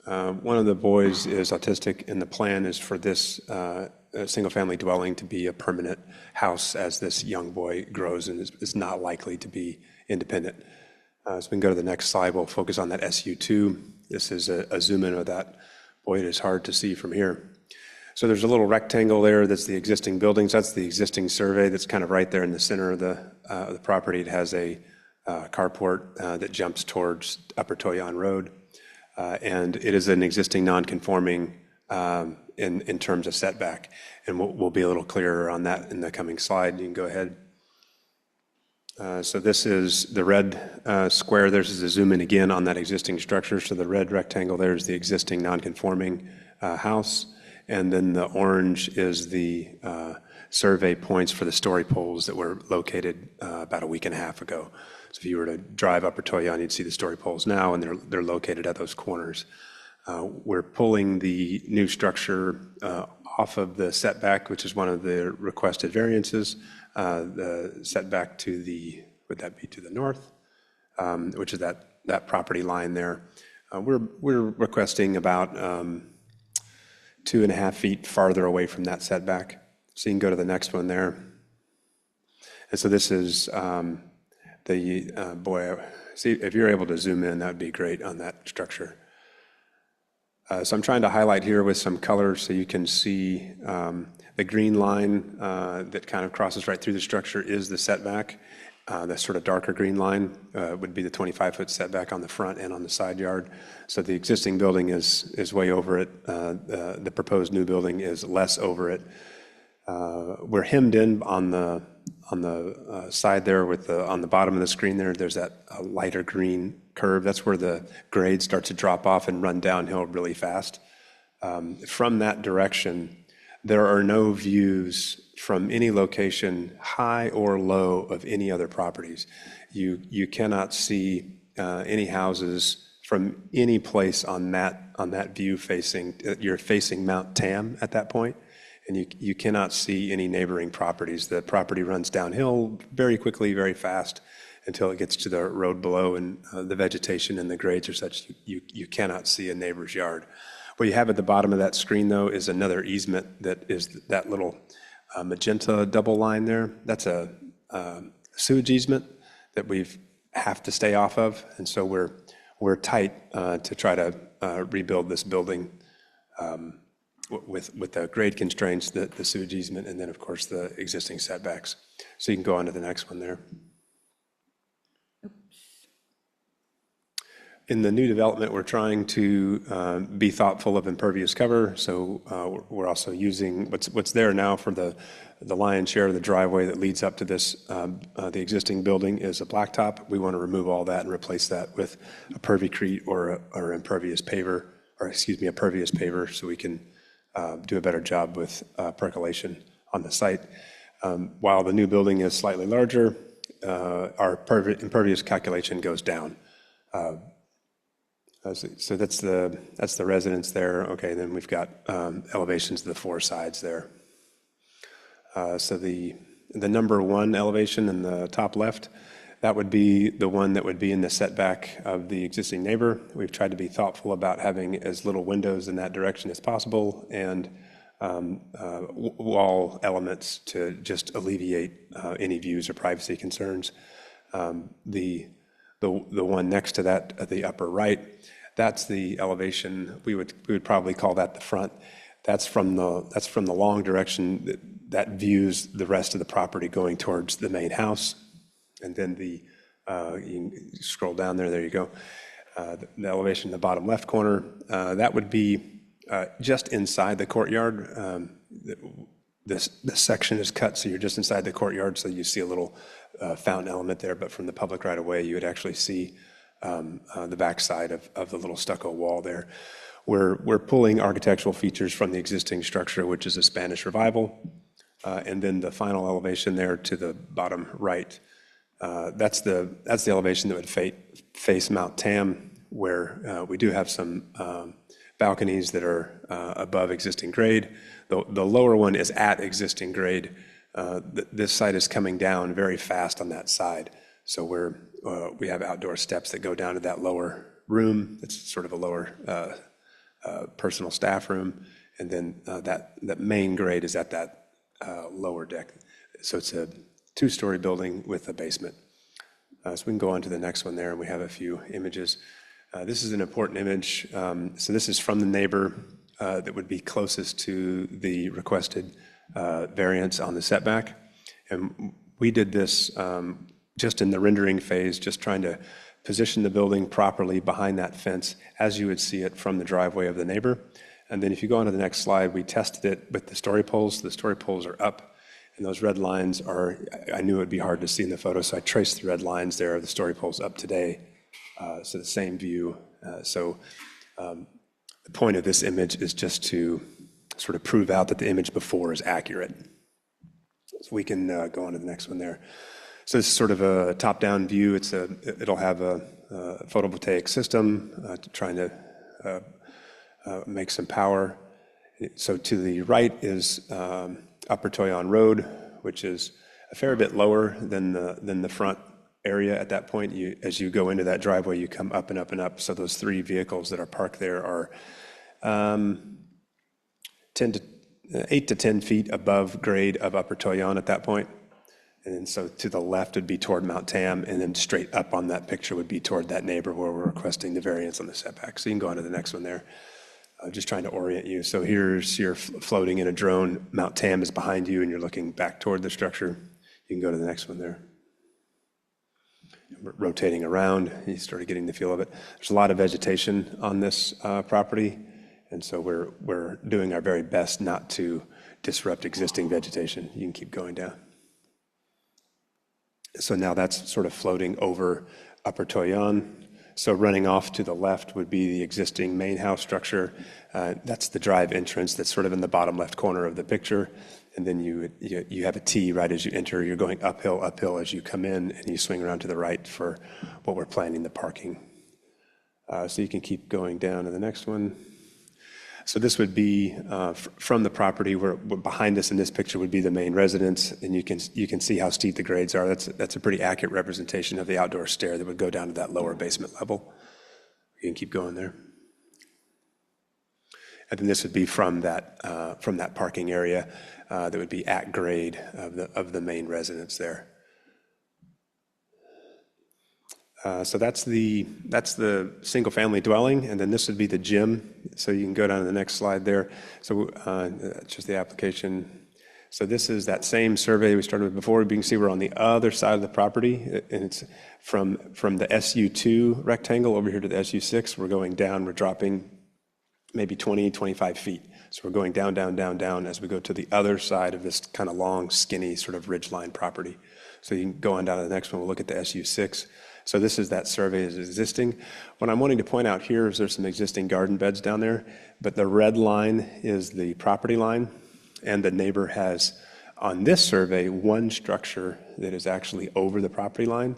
L: One of the boys is autistic, and the plan is for this single-family dwelling to be a permanent house as this young boy grows and is not likely to be independent. So we can go to the next slide. We'll focus on that SU2. This is a zoom in of that. Boy, it is hard to see from here. So there's a little rectangle there that's the existing buildings. That's the existing survey that's kind of right there in the center of the property. It has a carport that jumps towards Upper Toyon Road. And it is an existing non-conforming in terms of setback. And we'll be a little clearer on that in the coming slide. You can go ahead. So this is the red square. There's a zoom in again on that existing structure. So the red rectangle there is the existing non-conforming house. And then the orange is the survey points for the story poles that were located about a week and a half ago. So if you were to drive Upper Toyon, you'd see the story poles now, and they're located at those corners. We're pulling the new structure off of the setback, which is one of the requested variances. The setback to the, would that be to the north? which is that property line there. We're requesting about 2.5 feet farther away from that setback. So you can go to the next one there. And so this is see, if you're able to zoom in, that'd be great on that structure. So I'm trying to highlight here with some colors so you can see the green line that kind of crosses right through the structure is the setback. The sort of darker green line would be the 25-foot setback on the front and on the side yard. So the existing building is way over it. The proposed new building is less over it. We're hemmed in on the side there on the bottom of the screen there. There's that lighter green curve. That's where the grade starts to drop off and run downhill really fast. From that direction, there are no views from any location, high or low, of any other properties. You cannot see any houses from any place on that view facing. You're facing Mount Tam at that point, and you cannot see any neighboring properties. The property runs downhill very quickly, very fast, until it gets to the road below, and the vegetation and the grades are such you cannot see a neighbor's yard. What you have at the bottom of that screen, though, is another easement that is that little magenta double line there. That's a sewage easement that we have to stay off of, and so we're tight to try to rebuild this building with the grade constraints, the sewage easement, and then, of course, the existing setbacks. So you can go on to the next one there. In the new development, we're trying to be thoughtful of impervious cover. So we're also using what's there now for the lion's share of the driveway that leads up to this. The existing building is a blacktop. We want to remove all that and replace that with a pervicrete or impervious paver, or excuse me, a pervious paver, so we can do a better job with percolation on the site. While the new building is slightly larger, our impervious calculation goes down. So that's the residence there. Okay, then we've got elevations to the four sides there. So the number one elevation in the top left, that would be the one that would be in the setback of the existing neighbor. We've tried to be thoughtful about having as little windows in that direction as possible, and wall elements to just alleviate any views or privacy concerns. The one next to that at the upper right, that's the elevation. We would probably call that the front. That's from the long direction that views the rest of the property going towards the main house. And then you can scroll down there. There you go. The elevation in the bottom left corner, that would be just inside the courtyard. This section is cut, so you're just inside the courtyard, so you see a little fountain element there, but from the public right away, you would actually see the backside of the little stucco wall there. We're pulling architectural features from the existing structure, which is a Spanish revival, and then the final elevation there to the bottom right. That's the elevation that would face Mount Tam, where we do have some balconies that are above existing grade. The lower one is at existing grade. This site is coming down very fast on that side. So we have outdoor steps that go down to that lower room. It's sort of a lower personal staff room. And then that main grade is at that lower deck. So it's a two-story building with a basement. So we can go on to the next one there, and we have a few images. This is an important image. So this is from the neighbor that would be closest to the requested variance on the setback. And we did this just in the rendering phase, just trying to position the building properly behind that fence as you would see it from the driveway of the neighbor. And then if you go on to the next slide, we tested it with the story poles. The story poles are up, and those red lines are, I knew it would be hard to see in the photo, so I traced the red lines there of the story poles up today. So the same view. The point of this image is just to sort of prove out that the image before is accurate. So we can go on to the next one there. So this is sort of a top-down view. It'll have a photovoltaic system trying to make some power. So to the right is Upper Toyon Road, which is a fair bit lower than the front area at that point. As you go into that driveway, you come up and up and up. So those 3 vehicles that are parked there are 8 to 10 feet above grade of Upper Toyon at that point. And then so to the left would be toward Mount Tam, and then straight up on that picture would be toward that neighbor where we're requesting the variance on the setback. So you can go on to the next one there. Just trying to orient you. So here's you're floating in a drone. Mount Tam is behind you, and you're looking back toward the structure. You can go to the next one there. Rotating around, you started getting the feel of it. There's a lot of vegetation on this property, and so we're doing our very best not to disrupt existing vegetation. You can keep going down. So now that's sort of floating over Upper Toyon. So running off to the left would be the existing main house structure. That's the drive entrance that's sort of in the bottom left corner of the picture. And then you have a T right as you enter. You're going uphill as you come in, and you swing around to the right for what we're planning the parking. So you can keep going down to the next one. So this would be from the property where behind us in this picture would be the main residence, and you can see how steep the grades are. That's a pretty accurate representation of the outdoor stair that would go down to that lower basement level. You can keep going there. And then this would be from that parking area that would be at grade of the main residence there. So that's the single family dwelling, and then this would be the gym. So you can go down to the next slide there. So just the application. So this is that same survey we started with before. You can see we're on the other side of the property, and it's from the SU2 rectangle over here to the SU6. We're going down, we're dropping maybe 20, 25 feet. So we're going down, down, down, down as we go to the other side of this kind of long, skinny sort of ridgeline property. So you can go on down to the next one. We'll look at the SU6. So this is that survey is existing. What I'm wanting to point out here is there's some existing garden beds down there, but the red line is the property line, and the neighbor has, on this survey, one structure that is actually over the property line,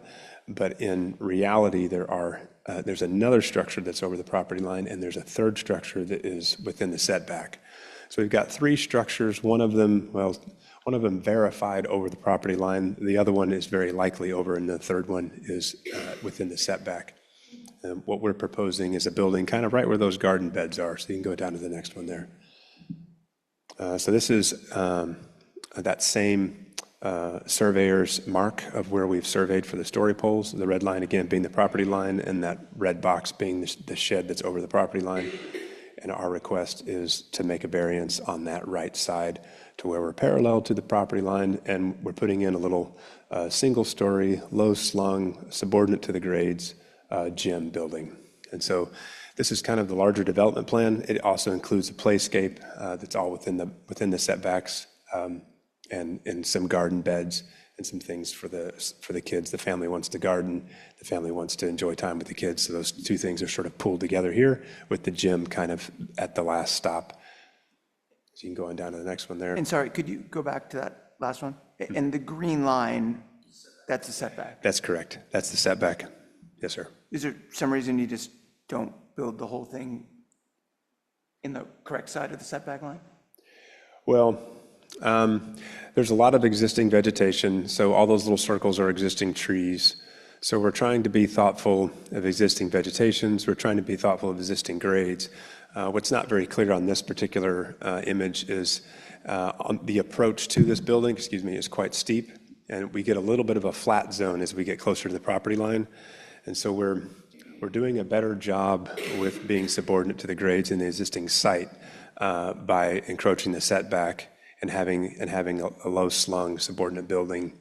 L: but in reality, there's another structure that's over the property line, and there's a third structure that is within the setback. So we've got 3 structures, one of them verified over the property line, the other one is very likely over, and the third one is within the setback. What we're proposing is a building kind of right where those garden beds are, so you can go down to the next one there. So this is that same surveyor's mark of where we've surveyed for the story poles, the red line again being the property line, and that red box being the shed that's over the property line. And our request is to make a variance on that right side to where we're parallel to the property line, and we're putting in a little single-story, low-slung, subordinate to the grades gym building. And so this is kind of the larger development plan. It also includes a playscape that's all within the setbacks, and some garden beds and some things for the kids. The family wants to garden. The family wants to enjoy time with the kids. So those 2 things are sort of pulled together here with the gym kind of at the last stop. So you can go on down to the next one there.
C: And sorry, could you go back to that last one? And the green line, that's a setback?
L: That's correct. That's the setback. Yes, sir.
C: Is there some reason you just don't build the whole thing in the correct side of the setback line?
L: Well, there's a lot of existing vegetation, so all those little circles are existing trees. So we're trying to be thoughtful of existing vegetations. We're trying to be thoughtful of existing grades. What's not very clear on this particular image is on the approach to this building, is quite steep, and we get a little bit of a flat zone as we get closer to the property line. And so we're doing a better job with being subordinate to the grades in the existing site by encroaching the setback and having a low-slung subordinate building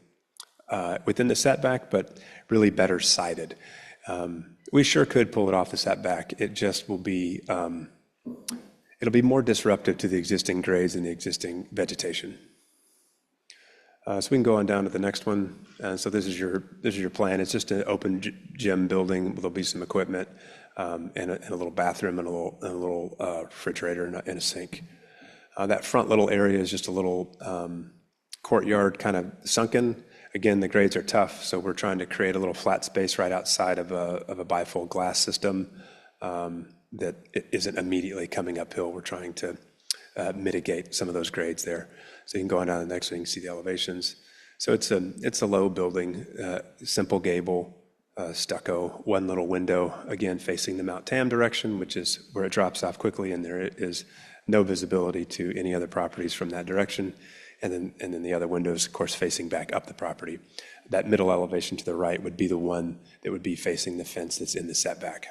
L: within the setback, but really better sited. We sure could pull it off the setback. It just will be, it'll be more disruptive to the existing grades and the existing vegetation. So we can go on down to the next one. So this is your plan. It's just an open gym building. There'll be some equipment and a little bathroom and a little refrigerator and a sink. That front little area is just a little courtyard kind of sunken. Again, the grades are tough, so we're trying to create a little flat space right outside of a bifold glass system that isn't immediately coming uphill. We're trying to mitigate some of those grades there. So you can go on down to the next one, you can see the elevations. So it's a low building, simple gable, stucco, one little window, again, facing the Mount Tam direction, which is where it drops off quickly, and there is no visibility to any other properties from that direction. And then the other windows, of course, facing back up the property. That middle elevation to the right would be the one that would be facing the fence that's in the setback.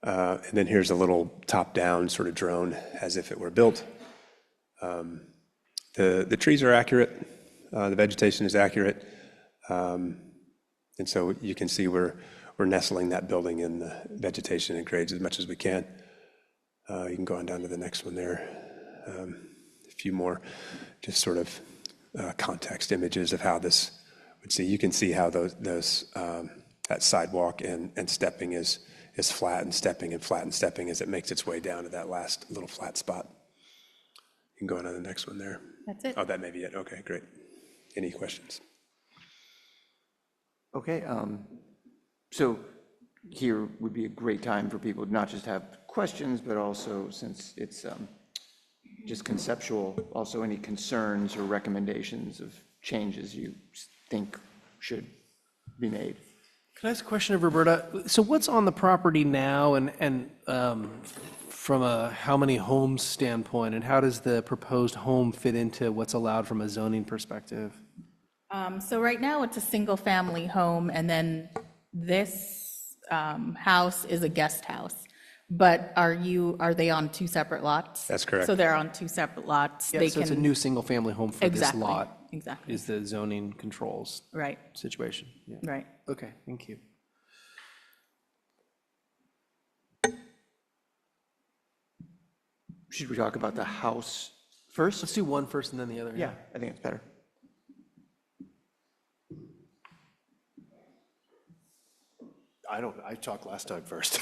L: And then here's a little top-down sort of drone as if it were built. The trees are accurate. The vegetation is accurate. And so you can see we're nestling that building in the vegetation and grades as much as we can. You can go on down to the next one there. A few more just sort of context images of how this would see. You can see how that sidewalk and stepping is flat and stepping and flat and stepping as it makes its way down to that last little flat spot. You can go on to the next one there.
A: That's it.
L: Oh, that may be it. Okay, great. Any questions?
C: Okay, so here would be a great time for people to not just have questions, but also, since it's just conceptual, also any concerns or recommendations of changes you think should be made.
K: Can I ask a question of Roberta? So what's on the property now, and from a how many homes standpoint, and how does the proposed home fit into what's allowed from a zoning perspective?
A: So right now, it's a single-family home, and then this house is a guest house. But are they on two separate lots?
L: That's correct.
A: So they're on two separate lots.
K: Yeah, so it's a new single-family home for this
A: Exactly,
K: lot.
A: exactly.
K: Is the zoning controls
A: Right,
K: situation. Yeah.
A: right.
K: Okay, thank you.
C: Should we talk about the house first?
K: Let's do one first and then the other.
C: Yeah, I think it's better.
E: I talked last time first.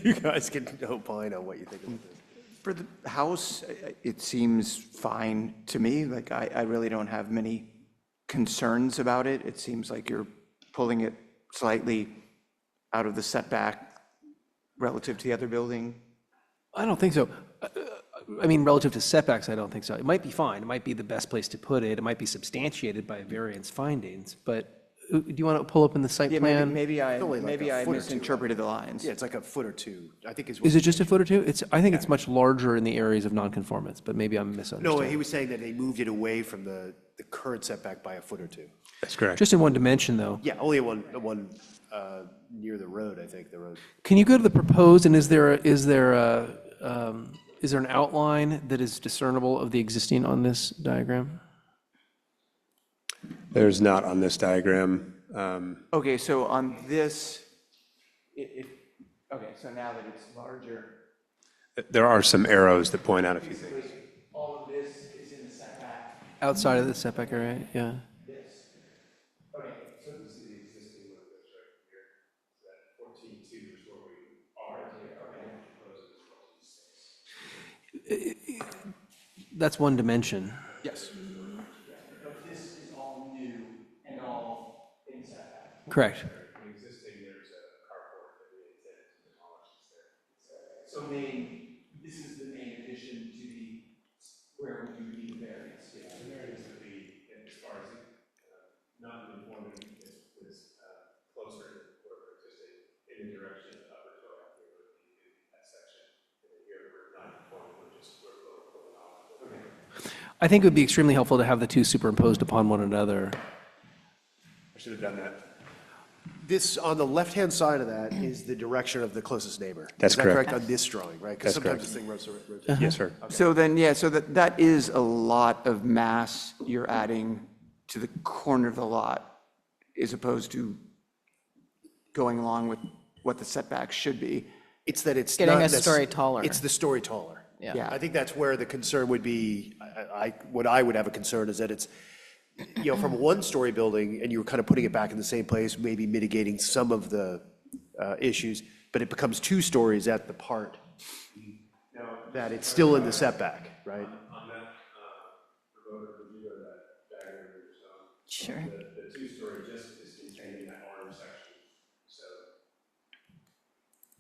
E: You guys can opine on what you think about this.
C: For the house, it seems fine to me. Like, I really don't have many concerns about it. It seems like you're pulling it slightly out of the setback relative to the other building.
K: I don't think so. I mean, relative to setbacks, I don't think so. It might be fine. It might be the best place to put it. It might be substantiated by variance findings, but do you want to pull up in the site
C: Yeah,
K: plan?
C: maybe I
E: only like a foot or two.
C: misinterpreted the lines.
E: Yeah, it's like a foot or two, I think is.
K: Is it just a foot or two? I think it's much larger in the areas of nonconformance, but maybe I'm
E: No,
K: misunderstanding.
E: he was saying that they moved it away from the current setback by a foot or two.
L: That's correct.
K: Just in one dimension, though.
E: Yeah, only the one near the road, I think, the road.
K: Can you go to the proposed, and is there an outline that is discernible of the existing on this diagram?
L: There's not on this diagram.
C: Okay, so on this, okay, so now that it's larger.
L: There are some arrows that point out a few things.
C: All of this is in the setback.
K: Outside of the setback area, yeah.
C: This. Okay, so this is the existing one that's right here. So that 14.2 is where we are here. Okay.
K: That's one dimension.
C: Yes. But this is all new and all in setback.
K: Correct.
L: Existing, there's a carport that we intend to demolish there.
C: So this is the main addition to where we would need the variance.
L: Yeah, the variance would be, as far as non-conforming is closer to where we're existing in the direction of upper toe, we would be in that section. And here we're non-conforming, we're pulling off. Okay.
K: I think it would be extremely helpful to have the two superimposed upon one another.
L: I should have done that.
E: This, on the left-hand side of that is the direction of the closest neighbor.
L: That's
E: Is that
L: correct.
E: correct on this drawing, right? Because
L: That's
E: sometimes
L: correct.
E: this thing rotates.
L: Yes, sir.
C: So then, yeah, so that is a lot of mass you're adding to the corner of the lot as opposed to going along with what the setback should be.
E: It's that it's
H: Getting
E: not
H: a story taller.
E: It's the story taller.
H: Yeah.
E: I think that's where the concern would be, what I would have a concern is that it's, from a one-story building, and you're kind of putting it back in the same place, maybe mitigating some of the issues, but it becomes two stories at the part that it's still in the setback, right?
L: On that, Roberta, would you go to that diagram of your stone?
A: Sure.
L: The two-story just is contained in that orange section. So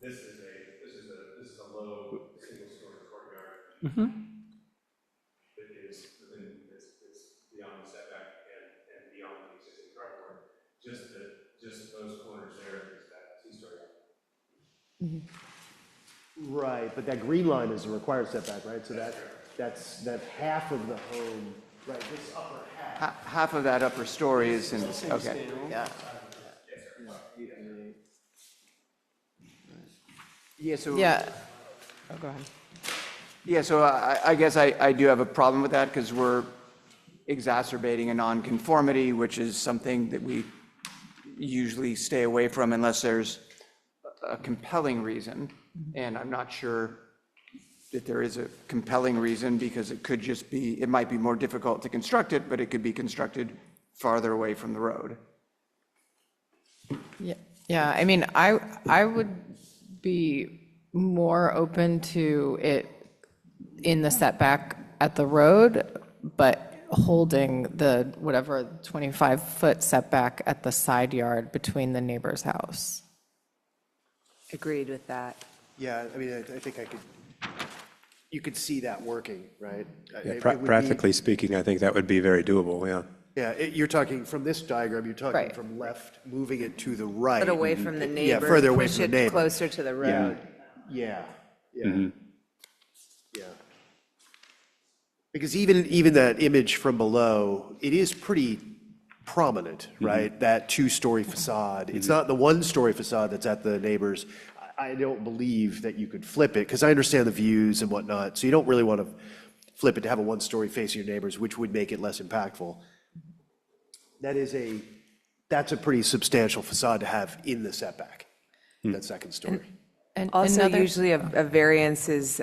L: this is a low single-story courtyard. It is within, it's
E: Right, but that green line is a required setback, right? So that half of the home, right, this upper half.
C: Half of that upper story is in this, okay.
H: Yeah.
C: Yeah, so.
H: Yeah. Oh, go ahead.
C: Yeah, so I guess I do have a problem with that because we're exacerbating a nonconformity, which is something that we usually stay away from unless there's a compelling reason. And I'm not sure that there is a compelling reason because it could just be, it might be more difficult to construct it, but it could be constructed farther away from the road.
H: Yeah, yeah, I mean, I would be more open to it in the setback at the road, but holding the whatever 25-foot setback at the side yard between the neighbor's house.
G: Agreed with that.
E: Yeah, I mean, I think you could see that working, right?
L: Yeah,
E: It would be-
L: practically speaking, I think that would be very doable, yeah.
E: Yeah, you're talking from this diagram, you're talking
H: Right.
E: from left, moving it to the right.
G: But away from the
E: Yeah,
G: neighbor.
E: further away
G: push
E: from the
G: it
E: neighbor.
G: closer to the road.
E: Yeah, yeah. Yeah. Because even that image from below, it is pretty prominent, right? That two-story facade. It's not the one-story facade that's at the neighbors. I don't believe that you could flip it, because I understand the views and whatnot, so you don't really want to flip it to have a one-story facing your neighbors, which would make it less impactful. That's a pretty substantial facade to have in the setback, that second story.
H: And
G: Also,
H: another-
G: usually a variance is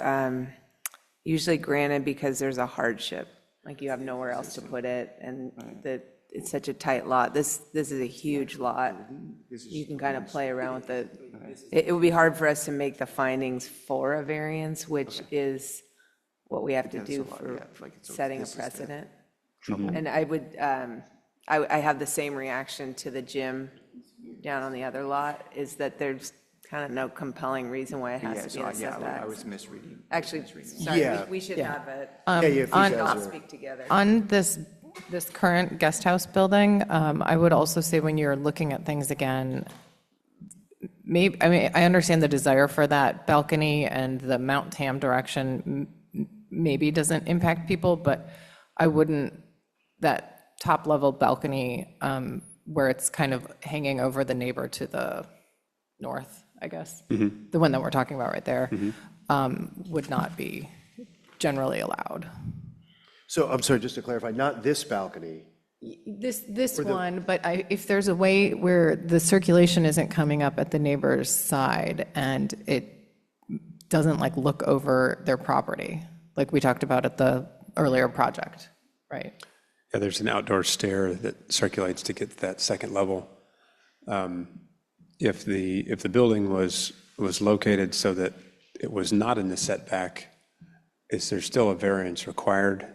G: usually granted because there's a hardship, like you have nowhere else to put it, and it's such a tight lot. This is a huge lot. You can kind of play around with it. It would be hard for us to make the findings for a variance, which is what we have to do for setting a precedent. And I would, I have the same reaction to the gym down on the other lot, is that there's kind of no compelling reason why it has to be in the
C: Yeah, I
G: setback.
C: was misreading.
G: Actually, sorry,
E: Yeah.
G: we should have it.
E: Yeah, if you
H: on-
E: guys
G: All
E: are-
G: speak together.
H: On this current guest house building, I would also say when you're looking at things again, maybe, I mean, I understand the desire for that balcony and the Mount Tam direction maybe doesn't impact people, but I wouldn't, that top level balcony where it's kind of hanging over the neighbor to the north, I guess, the one that we're talking about right there, would not be generally allowed.
E: So, I'm sorry, just to clarify, not this balcony.
H: This one, but if there's a way where the circulation isn't coming up at the neighbor's side and it doesn't like look over their property, like we talked about at the earlier project, right?
L: Yeah, there's an outdoor stair that circulates to get to that second level. If the building was located so that it was not in the setback, is there still a variance required?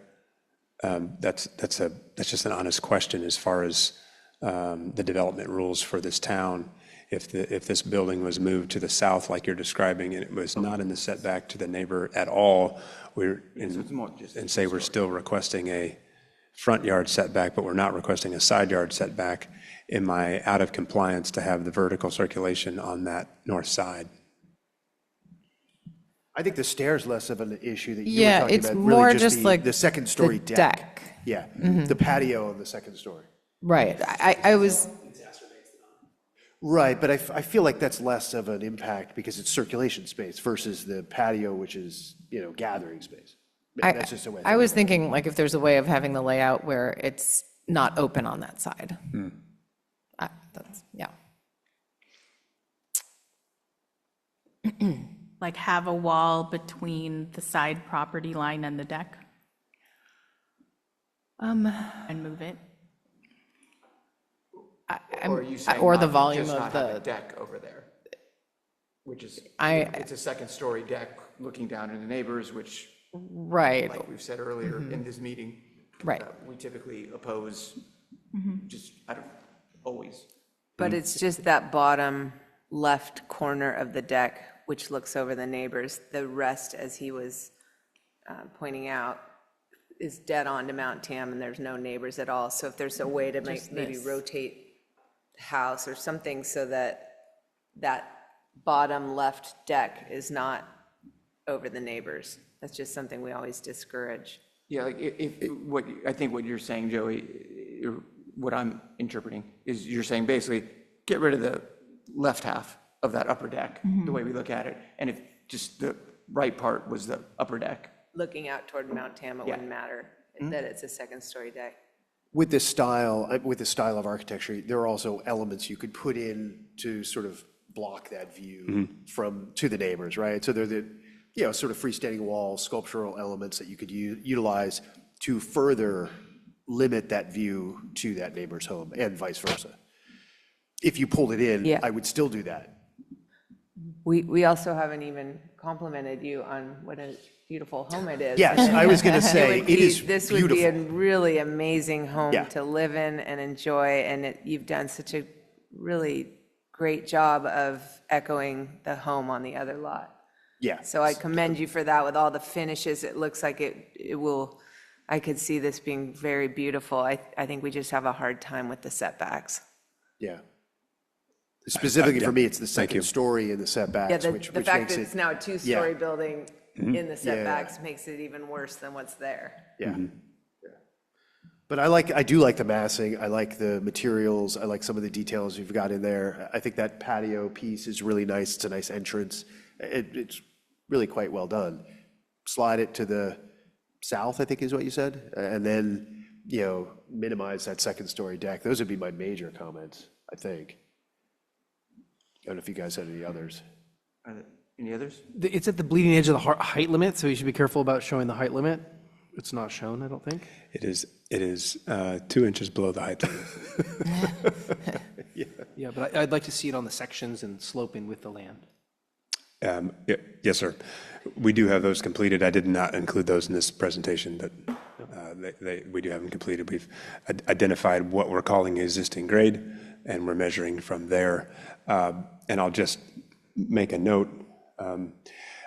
L: That's just an honest question as far as the development rules for this town. If this building was moved to the south like you're describing and it was not in the setback to the neighbor at all, and say we're still requesting a front yard setback, but we're not requesting a side yard setback, am I out of compliance to have the vertical circulation on that north side?
E: I think the stair's less of an issue that you were
H: Yeah,
E: talking
H: it's
E: about.
H: more
E: Really
H: just like
E: the second story
H: the
E: deck.
H: deck.
E: Yeah, the patio on the second story.
H: Right, I was,
E: Right, but I feel like that's less of an impact because it's circulation space versus the patio, which is, gathering space. That's just a way.
H: I was thinking like if there's a way of having the layout where it's not open on that side. Yeah.
A: Like have a wall between the side property line and the deck? And move it?
C: Or are you saying
H: Or
C: not-
H: the volume
C: just
H: of
C: not have a
H: the,
C: deck over there? Which is,
H: I-
C: it's a second story deck looking down at the neighbors, which,
H: right,
C: like we've said earlier in this meeting.
H: Right.
C: We typically oppose, just, always.
G: But it's just that bottom left corner of the deck, which looks over the neighbors. The rest, as he was pointing out, is dead on to Mount Tam, and there's no neighbors at all. So if there's a way to maybe
H: this.
G: rotate the house or something so that that bottom left deck is not over the neighbors. That's just something we always discourage.
C: Yeah, like I think what you're saying, Joey, what I'm interpreting is you're saying basically get rid of the left half of that upper deck, the way we look at it. And if just the right part was the upper deck.
G: Looking out toward Mount Tam, it wouldn't matter that it's a second-story deck.
E: With this style of architecture, there are also elements you could put in to sort of block that view to the neighbors, right? So they're the, sort of freestanding walls, sculptural elements that you could utilize to further limit that view to that neighbor's home and vice versa. If you pulled it in, I would still do that.
G: We also haven't even complimented you on what a beautiful home it is.
E: Yes, I was going to say,
G: This would be a
E: beautiful.
G: really amazing home
E: Yeah.
G: to live in and enjoy, and you've done such a really great job of echoing the home on the other lot.
E: Yeah.
G: So I commend you for that with all the finishes. It looks like it will, I could see this being very beautiful. I think we just have a hard time with the setbacks.
E: Yeah. Specifically for me, it's the
L: Thank you.
E: second story in the
G: Yeah,
E: setbacks, which
G: the fact
E: makes
G: that it's
E: it,
G: now a two-story building in the setbacks makes it even worse than what's there.
E: yeah. But I do like the massing, I like the materials, I like some of the details you've got in there. I think that patio piece is really nice, it's a nice entrance. It's really quite well done. Slide it to the south, I think is what you said, and then, minimize that second story deck. Those would be my major comments, I think. I don't know if you guys had any others.
C: Any others?
K: It's at the bleeding edge of the height limit, so you should be careful about showing the height limit. It's not shown, I don't think.
L: It is 2 inches below the height limit.
K: Yeah, but I'd like to see it on the sections and sloping with the land.
L: Yes, sir. We do have those completed. I did not include those in this presentation, but we do have them completed. We've identified what we're calling existing grade, and we're measuring from there. And I'll just make a note.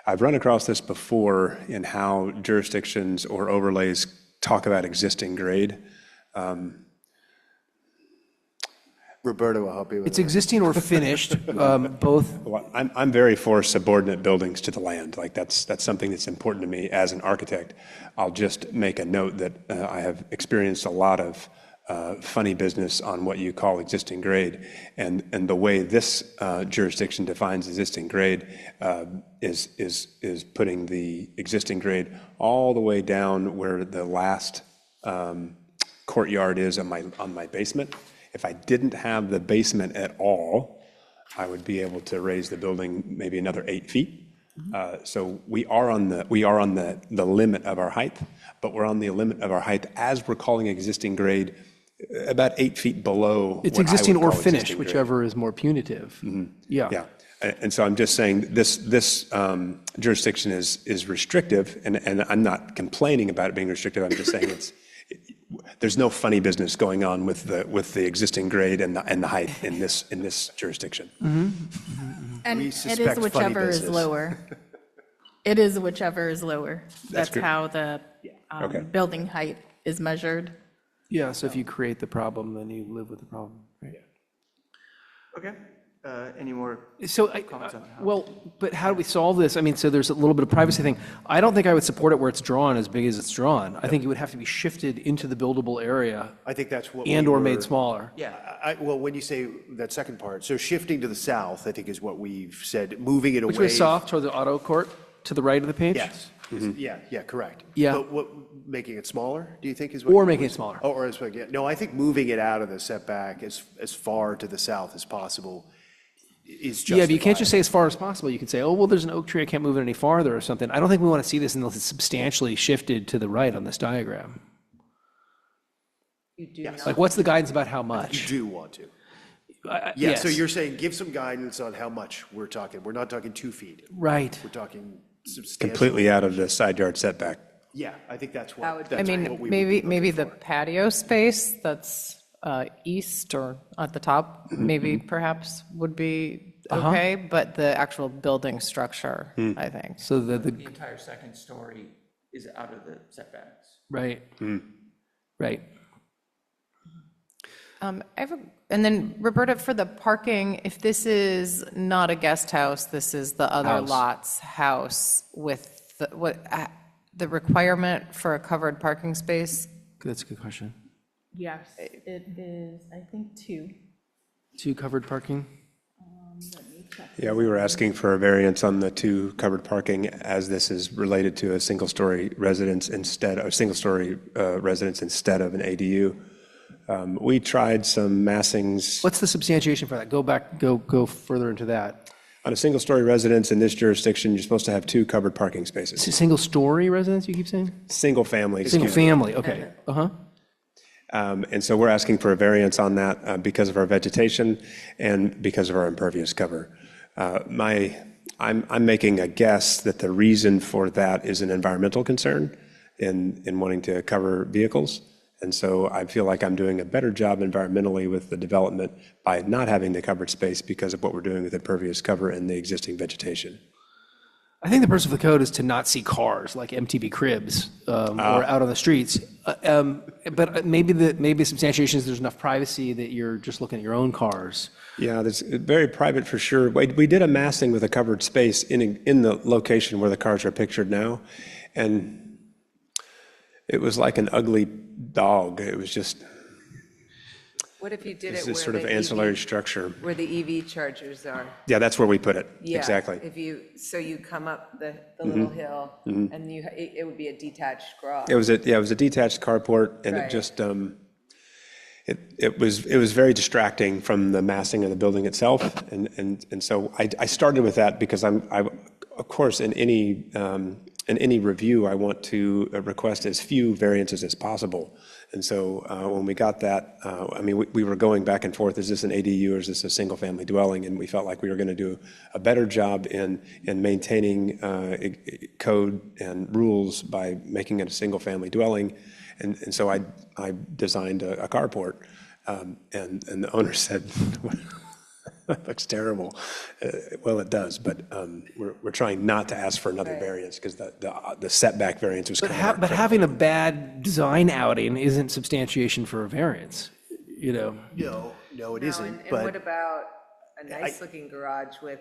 L: I've run across this before in how jurisdictions or overlays talk about existing grade.
E: Roberto will help you with
K: It's
E: that.
K: existing or finished, both.
L: Well, I'm very for subordinate buildings to the land. Like that's something that's important to me as an architect. I'll just make a note that I have experienced a lot of funny business on what you call existing grade, and the way this jurisdiction defines existing grade is putting the existing grade all the way down where the last courtyard is on my basement. If I didn't have the basement at all, I would be able to raise the building maybe another 8 feet. So we are on the limit of our height, but we're on the limit of our height as we're calling existing grade about 8 feet below.
K: It's
L: what I would
K: existing or
L: call
K: finished,
L: existing grade.
K: whichever is more punitive. Yeah.
L: Yeah, and so I'm just saying this jurisdiction is restrictive, and I'm not complaining about it being restrictive. I'm just saying there's no funny business going on with the existing grade and the height in this jurisdiction.
A: And
E: We
A: it
E: suspect
A: is
E: funny
A: whichever is
E: business.
A: lower. It is whichever is lower. That's
L: good.
A: how the
L: Okay.
A: building height is measured.
K: Yeah, so if you create the problem, then you live with the problem, right?
C: Okay. Any more?
K: So, but how do we solve this? I mean, so there's a little bit of privacy thing. I don't think I would support it where it's drawn as big as it's drawn. I think it would have to be shifted into the buildable area
E: I think that's what
K: and/or made smaller.
C: Yeah.
E: Well, when you say that second part, so shifting to the south, I think is what we've said, moving it away.
K: Which way south, toward the auto court, to the right of the page?
E: Yes. Yeah, correct.
K: Yeah.
E: But making it smaller, do you think is what?
K: Or making it smaller.
E: Oh, no, I think moving it out of the setback as far to the south as possible is justified.
K: Yeah, but you can't just say as far as possible. You can say, oh, well, there's an oak tree, I can't move it any farther or something. I don't think we want to see this unless it's substantially shifted to the right on this diagram.
G: You do not.
K: Like, what's the guidance about how
E: You
K: much?
E: do want to. Yeah,
K: Yes.
E: so you're saying give some guidance on how much we're talking. We're not talking 2 feet.
K: Right.
E: We're talking substantial.
L: Completely out of the side yard setback.
E: Yeah, I think that's
G: That would
E: what,
G: be-
H: I
E: that's what
H: mean,
E: we would be
H: maybe
E: looking
H: the
E: for.
H: patio space that's east or at the top, maybe perhaps would be okay, but the actual building structure, I think.
K: So
C: The entire second story is out of the setbacks.
K: right, right.
H: And then Roberta, for the parking, if this is not a guest house, this is the other
K: House.
H: lot's house with the requirement for a covered parking space?
K: That's a good question.
A: Yes, it is, I think, 2.
K: 2 covered parking?
L: Yeah, we were asking for a variance on the 2 covered parking as this is related to a single-story residence instead of an ADU. We tried some massings.
K: What's the substantiation for that? Go further into that.
L: On a single-story residence in this jurisdiction, you're supposed to have 2 covered parking spaces.
K: It's a single-story residence, you keep saying?
L: Single family.
K: Single family, okay. Uh-huh.
L: And so we're asking for a variance on that because of our vegetation and because of our impervious cover. I'm making a guess that the reason for that is an environmental concern in wanting to cover vehicles. And so I feel like I'm doing a better job environmentally with the development by not having the covered space because of what we're doing with impervious cover and the existing vegetation.
K: I think the purpose of the code is to not see cars like MTV Cribs or out on the streets. But maybe substantiation is there's enough privacy that you're just looking at your own cars.
L: Yeah, that's very private for sure. We did a massing with a covered space in the location where the cars are pictured now, and it was like an ugly dog. It was just
G: What if you did it
L: this
G: where
L: sort of
G: the
L: ancillary
G: EV
L: structure.
G: where the EV chargers are?
L: Yeah, that's where we put it.
G: Yeah,
L: Exactly.
G: If you come up the little hill, and it would be a detached garage.
L: It was a detached carport, and
G: Right.
L: it just it was very distracting from the massing of the building itself, and so I started with that because I of course in any review I want to request as few variances as possible, and so when we got that, I mean we were going back and forth. Is this an ADU or is this a single family dwelling? And we felt like we were going to do a better job in maintaining code and rules by making it a single family dwelling. And so I designed a carport, and the owner said, that looks terrible. Well, it does, but we're trying not to ask for another variance because the setback variance was kind of.
K: But having a bad design outing isn't substantiation for a variance, you know?
E: No, it
G: No,
E: isn't,
G: and
E: but.
G: what about a nice-looking garage with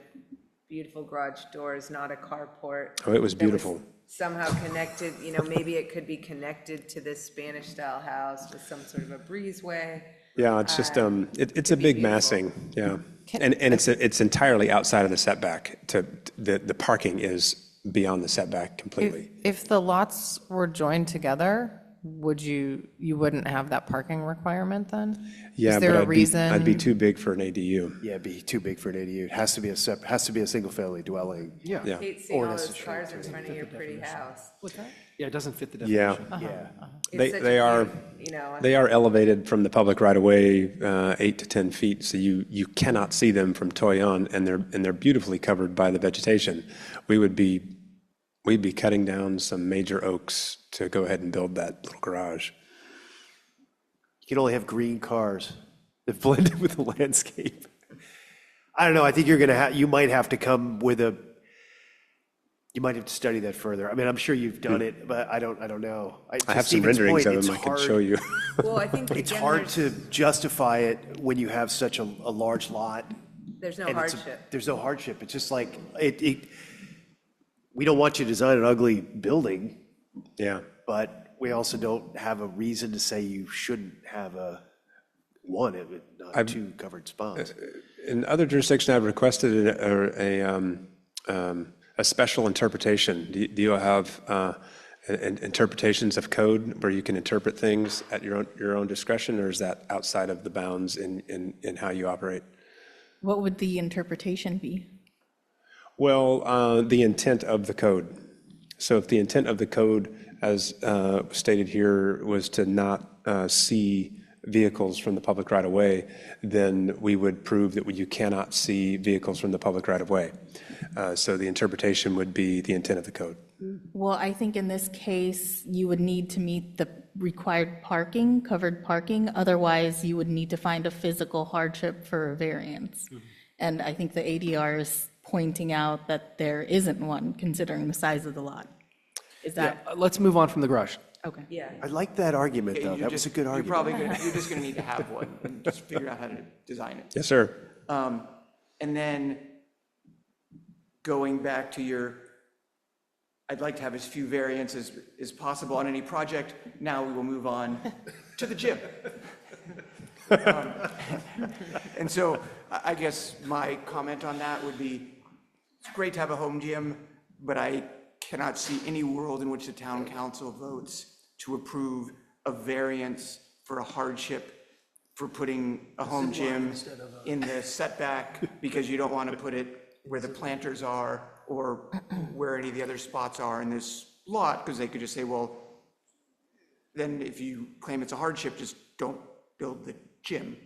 G: beautiful garage doors, not a carport?
L: Oh, it was
G: that
L: beautiful.
G: Somehow connected, maybe it could be connected to this Spanish-style house with some sort of a breezeway.
L: Yeah, it's just it's a big massing, yeah, and it's entirely outside of the setback. The parking is beyond the setback completely.
H: If the lots were joined together, you wouldn't have that parking requirement then?
L: Yeah,
H: Is there
L: but
H: a reason?
L: I'd be too big for an ADU.
E: Yeah, it'd be too big for an ADU. It has to be a single family dwelling.
K: Yeah.
L: Yeah.
G: Hate seeing all those cars in front of your pretty house.
K: Yeah, it doesn't fit the
L: Yeah.
K: definition.
E: Yeah.
G: It's such
L: They
G: a
L: are
G: cute,
L: they are elevated from the public right of way 8 to 10 feet, so you cannot see them from Toyon, and they're beautifully covered by the vegetation. We'd be cutting down some major oaks to go ahead and build that little garage.
E: You can only have green cars that blend in with the landscape. I don't know, I think you might have to come with you might have to study that further. I mean, I'm sure you've done it, but I don't know.
L: I have some renderings of them I can show you.
G: Well, I think
E: It's
G: again,
E: hard to justify it when you have such a large lot.
G: there's no
E: and
G: hardship.
E: There's no hardship. It's just like, we don't want you to design an ugly building,
L: Yeah.
E: but we also don't have a reason to say you shouldn't have not 2 covered spots.
L: In other jurisdictions, I've requested a special interpretation. Do you have interpretations of code where you can interpret things at your own discretion, or is that outside of the bounds in how you operate?
A: What would the interpretation be?
L: Well, the intent of the code. So if the intent of the code, as stated here, was to not see vehicles from the public right-of-way, then we would prove that you cannot see vehicles from the public right-of-way. So the interpretation would be the intent of the code.
A: Well, I think in this case, you would need to meet the required parking, covered parking. Otherwise, you would need to find a physical hardship for a variance. And I think the ADR is pointing out that there isn't one, considering the size of the lot. Is that?
K: Let's move on from the garage.
A: Okay.
G: Yeah.
E: I like that argument, though. That was a good
C: You're
E: argument.
C: probably you're just gonna need to have one and just figure out how to design it.
L: Yes, sir.
C: And then going back to I'd like to have as few variants as possible on any project. Now we will move on to the gym. And so I guess my comment on that would be, it's great to have a home gym, but I cannot see any world in which the town council votes to approve a variance for a hardship for putting a home gym in the setback because you don't want to put it where the planters are or where any of the other spots are in this lot, because they could just say, well, then if you claim it's a hardship, just don't build the gym.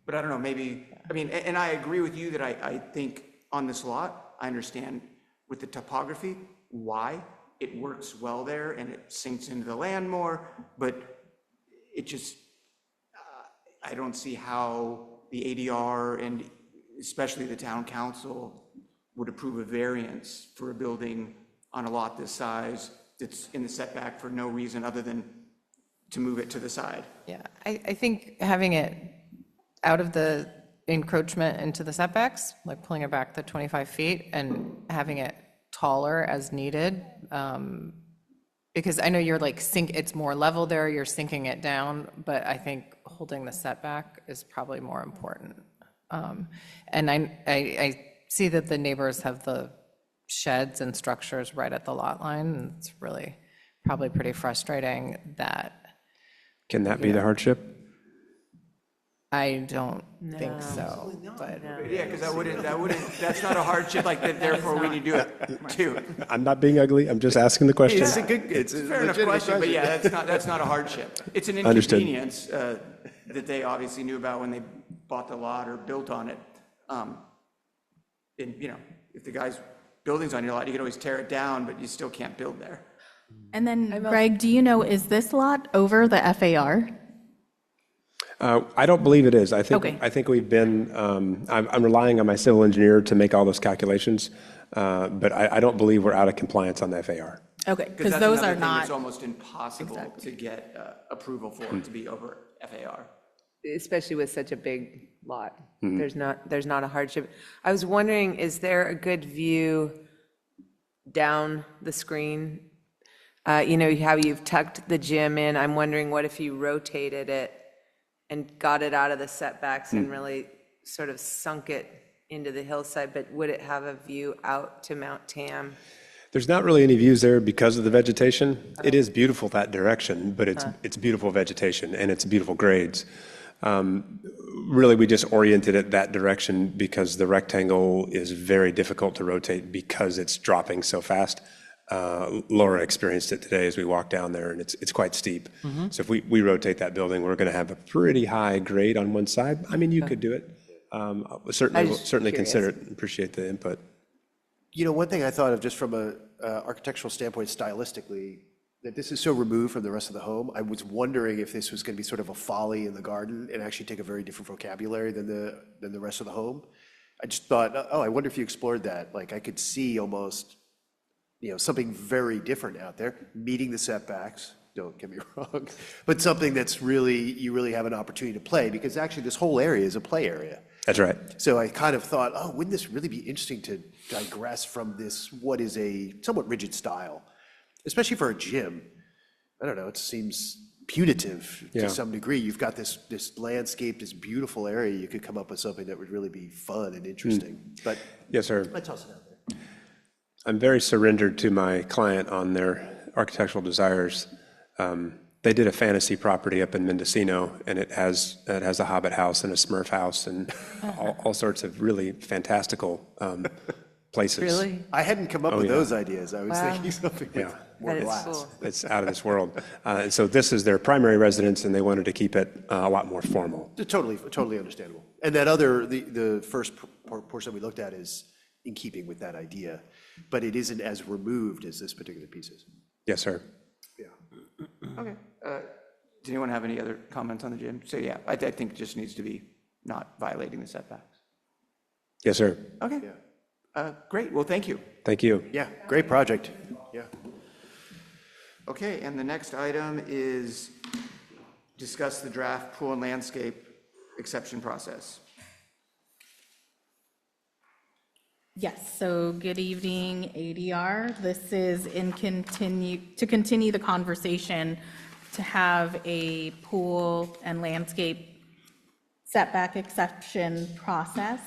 C: But I don't know, maybe, I mean, and I agree with you that I think on this lot, I understand with the topography, why it works well there and it sinks into the land more, but it just, I don't see how the ADR and especially the town council would approve a variance for a building on a lot this size that's in the setback for no reason other than to move it to the side.
H: Yeah, I think having it out of the encroachment into the setbacks, like pulling it back the 25 feet and having it taller as needed, because I know you're like it's more level there, you're sinking it down, but I think holding the setback is probably more important. And I see that the neighbors have the sheds and structures right at the lot line, and it's really probably pretty frustrating that.
L: Can that be the hardship?
H: I don't think so, but.
C: Yeah, because that's not a hardship, like that, therefore we need to do it too.
L: I'm not being ugly, I'm just asking the question.
E: It's a good, it's a
C: Fair enough
E: legitimate
C: question, but yeah, that's not a hardship. It's an
L: Understood.
C: inconvenience that they obviously knew about when they bought the lot or built on it. And, you know, if the guy's building's on your lot, you can always tear it down, but you still can't build there.
A: And then, Greg, do you know, is this lot over the FAR?
L: I don't believe it is.
A: Okay.
L: I think we've been, I'm relying on my civil engineer to make all those calculations, but I don't believe we're out of compliance on the FAR.
A: Okay, because
C: that's
A: those
C: another
A: are
C: thing
A: not.
C: It's almost impossible to get approval for it to be over FAR.
G: Especially with such a big lot. There's not a hardship. I was wondering, is there a good view down the screen? You know, how you've tucked the gym in. I'm wondering what if you rotated it and got it out of the setbacks and really sort of sunk it into the hillside, but would it have a view out to Mount Tam?
L: There's not really any views there because of the vegetation. It is beautiful that direction, but it's beautiful vegetation and it's beautiful grades. Really, we just oriented it that direction because the rectangle is very difficult to rotate because it's dropping so fast. Laura experienced it today as we walked down there, and it's quite steep. So if we rotate that building, we're going to have a pretty high grade on one side. I mean, you could do it. We'll certainly consider it and appreciate the input.
E: You know, one thing I thought of just from a architectural standpoint, stylistically, that this is so removed from the rest of the home. I was wondering if this was going to be sort of a folly in the garden and actually take a very different vocabulary than the rest of the home. I just thought, oh, I wonder if you explored that. Like I could see almost, you know, something very different out there, meeting the setbacks. Don't get me wrong, but something that's really, you really have an opportunity to play, because actually this whole area is a play area.
L: That's right.
E: So I kind of thought, oh, wouldn't this really be interesting to digress from this, what is a somewhat rigid style, especially for a gym. I don't know, it seems punitive to some degree. You've got this landscape, this beautiful area. You could come up with something that would really be fun and interesting. But
L: yes, sir.
E: I toss it out there.
L: I'm very surrendered to my client on their architectural desires. They did a fantasy property up in Mendocino, and it has a Hobbit house and a Smurf house and all sorts of really fantastical places.
G: Really?
E: I hadn't come up with those ideas. I was thinking something with more glass.
G: Cool.
L: It's out of this world. And so this is their primary residence, and they wanted to keep it a lot more formal.
E: Totally understandable. And that other, the first portion that we looked at is in keeping with that idea, but it isn't as removed as this particular piece is.
L: Yes, sir.
E: Yeah.
C: Okay. Does anyone have any other comments on the gym? So yeah, I think it just needs to be not violating the setbacks.
L: Yes, sir.
C: Okay. Great. Well, thank you.
L: Thank you.
E: Yeah, great project. Yeah.
C: Okay, and the next item is discuss the draft pool and landscape exception process.
A: Yes, so good evening, ADR. This is to continue the conversation to have a pool and landscape setback exception process.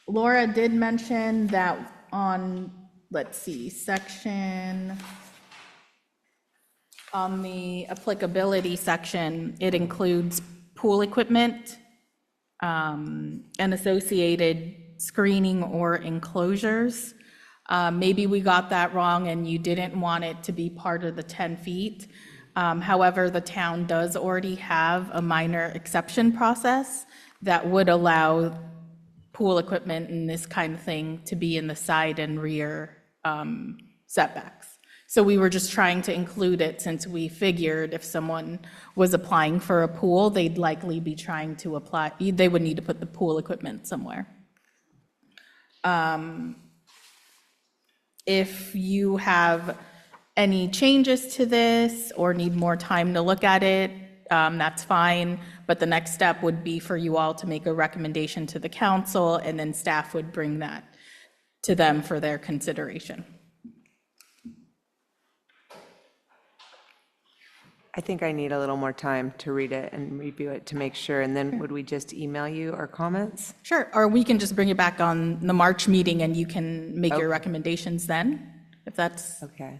A: Laura did mention that on, let's see, on the applicability section, it includes pool equipment and associated screening or enclosures. Maybe we got that wrong and you didn't want it to be part of the 10 feet. However, the town does already have a minor exception process that would allow pool equipment and this kind of thing to be in the side and rear setbacks. So we were just trying to include it since we figured if someone was applying for a pool, they'd likely be trying to apply, they would need to put the pool equipment somewhere. If you have any changes to this or need more time to look at it, that's fine. But the next step would be for you all to make a recommendation to the council, and then staff would bring that to them for their consideration.
G: I think I need a little more time to read it and review it to make sure, and then would we just email you our comments?
A: Sure, or we can just bring it back on the March meeting and you can make your recommendations then, if that's.
G: Okay.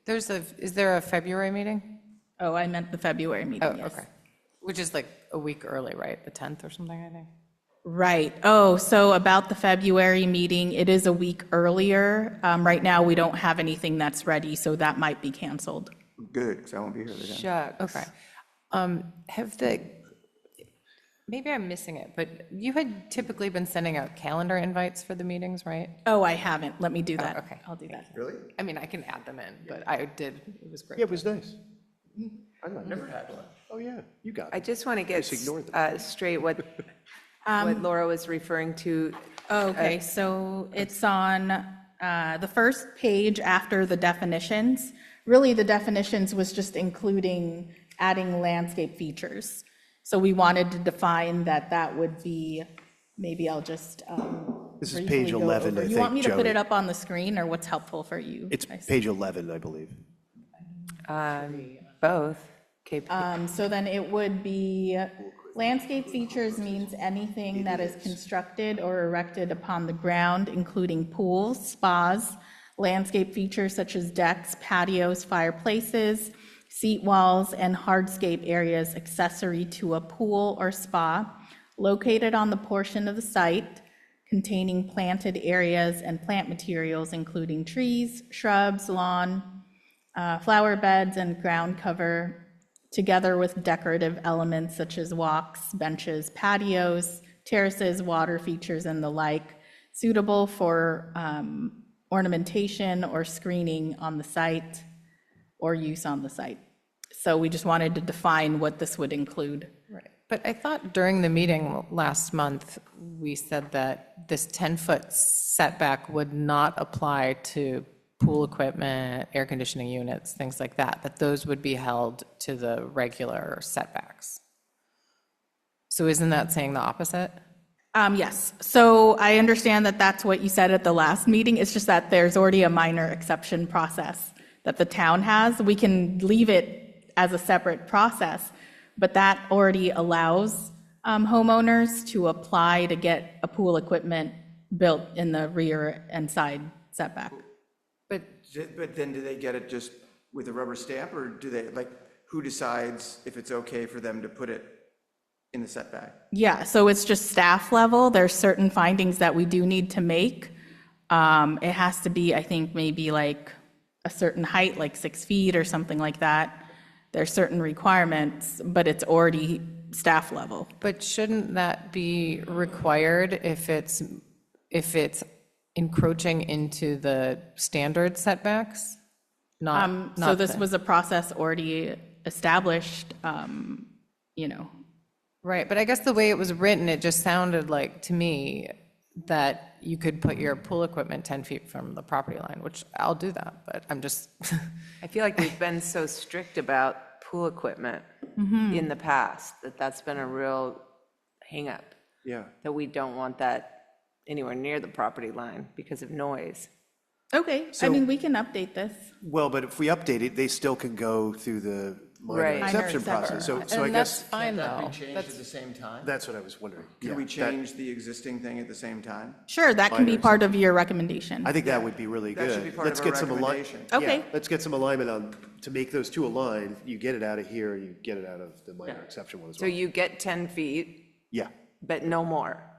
H: Is there a February meeting?
A: Oh, I meant the February meeting,
H: Oh,
A: yes.
H: okay. Which is like a week early, right? The 10th or something, I think.
A: Right. Oh, so about the February meeting, it is a week earlier. Right now, we don't have anything that's ready, so that might be canceled.
C: Good, because I won't be here then.
G: Shucks.
H: Okay. Maybe I'm missing it, but you had typically been sending out calendar invites for the meetings, right?
A: Oh, I haven't. Let me do that.
H: okay.
A: I'll do that.
C: Really?
H: I mean, I can add them in, but I did, it was great.
E: Yeah, it was nice. I've never had one. Oh, yeah, you got
G: I
E: it.
G: just want to get
E: Just ignore them.
G: straight what Laura was referring to.
A: Okay, so it's on the first page after the definitions. Really, the definitions was just including adding landscape features. So we wanted to define that would be, maybe I'll just
E: This is
A: briefly
E: page
A: go
E: 11,
A: over.
E: I
A: You want me
E: think,
A: to put
E: Joey.
A: it up on the screen, or what's helpful for you?
E: It's
A: I see.
E: page 11, I believe.
G: Both. Okay.
A: So then it would be, landscape features means anything that is constructed or erected upon the ground, including pools, spas, landscape features such as decks, patios, fireplaces, seat walls, and hardscape areas accessory to a pool or spa located on the portion of the site containing planted areas and plant materials, including trees, shrubs, lawn, flower beds, and ground cover, together with decorative elements such as walks, benches, patios, terraces, water features, and the like, suitable for ornamentation or screening on the site or use on the site. So we just wanted to define what this would include.
H: Right. But I thought during the meeting last month, we said that this 10-foot setback would not apply to pool equipment, air conditioning units, things like that, that those would be held to the regular setbacks. So isn't that saying the opposite?
A: Yes, so I understand that that's what you said at the last meeting. It's just that there's already a minor exception process that the town has. We can leave it as a separate process, but that already allows homeowners to apply to get a pool equipment built in the rear and side setback.
C: But then do they get it just with a rubber stamp, or do they, like, who decides if it's okay for them to put it in the setback?
A: Yeah, so it's just staff level. There's certain findings that we do need to make. It has to be, I think, maybe like a certain height, like 6 feet or something like that. There's certain requirements, but it's already staff level.
H: But shouldn't that be required if it's encroaching into the standard setbacks?
A: So this was a process already established, you know.
H: Right, but I guess the way it was written, it just sounded like, to me, that you could put your pool equipment 10 feet from the property line, which I'll do that, but I'm just,
G: I feel like we've been so strict about pool equipment in the past, that that's been a real hangup,
E: Yeah.
G: that we don't want that anywhere near the property line because of noise.
A: Okay, I mean, we can update this.
E: Well, but if we update it, they still can go through the minor
G: Right.
E: exception
A: Minor
E: process. So I
H: and that's
E: guess
H: fine though.
C: Changed at the same time?
E: that's what I was wondering.
C: Could
E: Yeah,
C: we
E: that-
C: change the existing thing at the same time?
A: Sure, that can be part of your recommendation.
E: I think that would be really good.
C: That should be part
E: Let's
C: of our
E: get some
C: recommendation.
A: Okay.
E: Yeah, let's get some alignment on, to make those two align. You get it out of here, you get it out of the minor exception one as
G: So
E: well.
G: you get 10 feet,
E: Yeah,
G: but no more.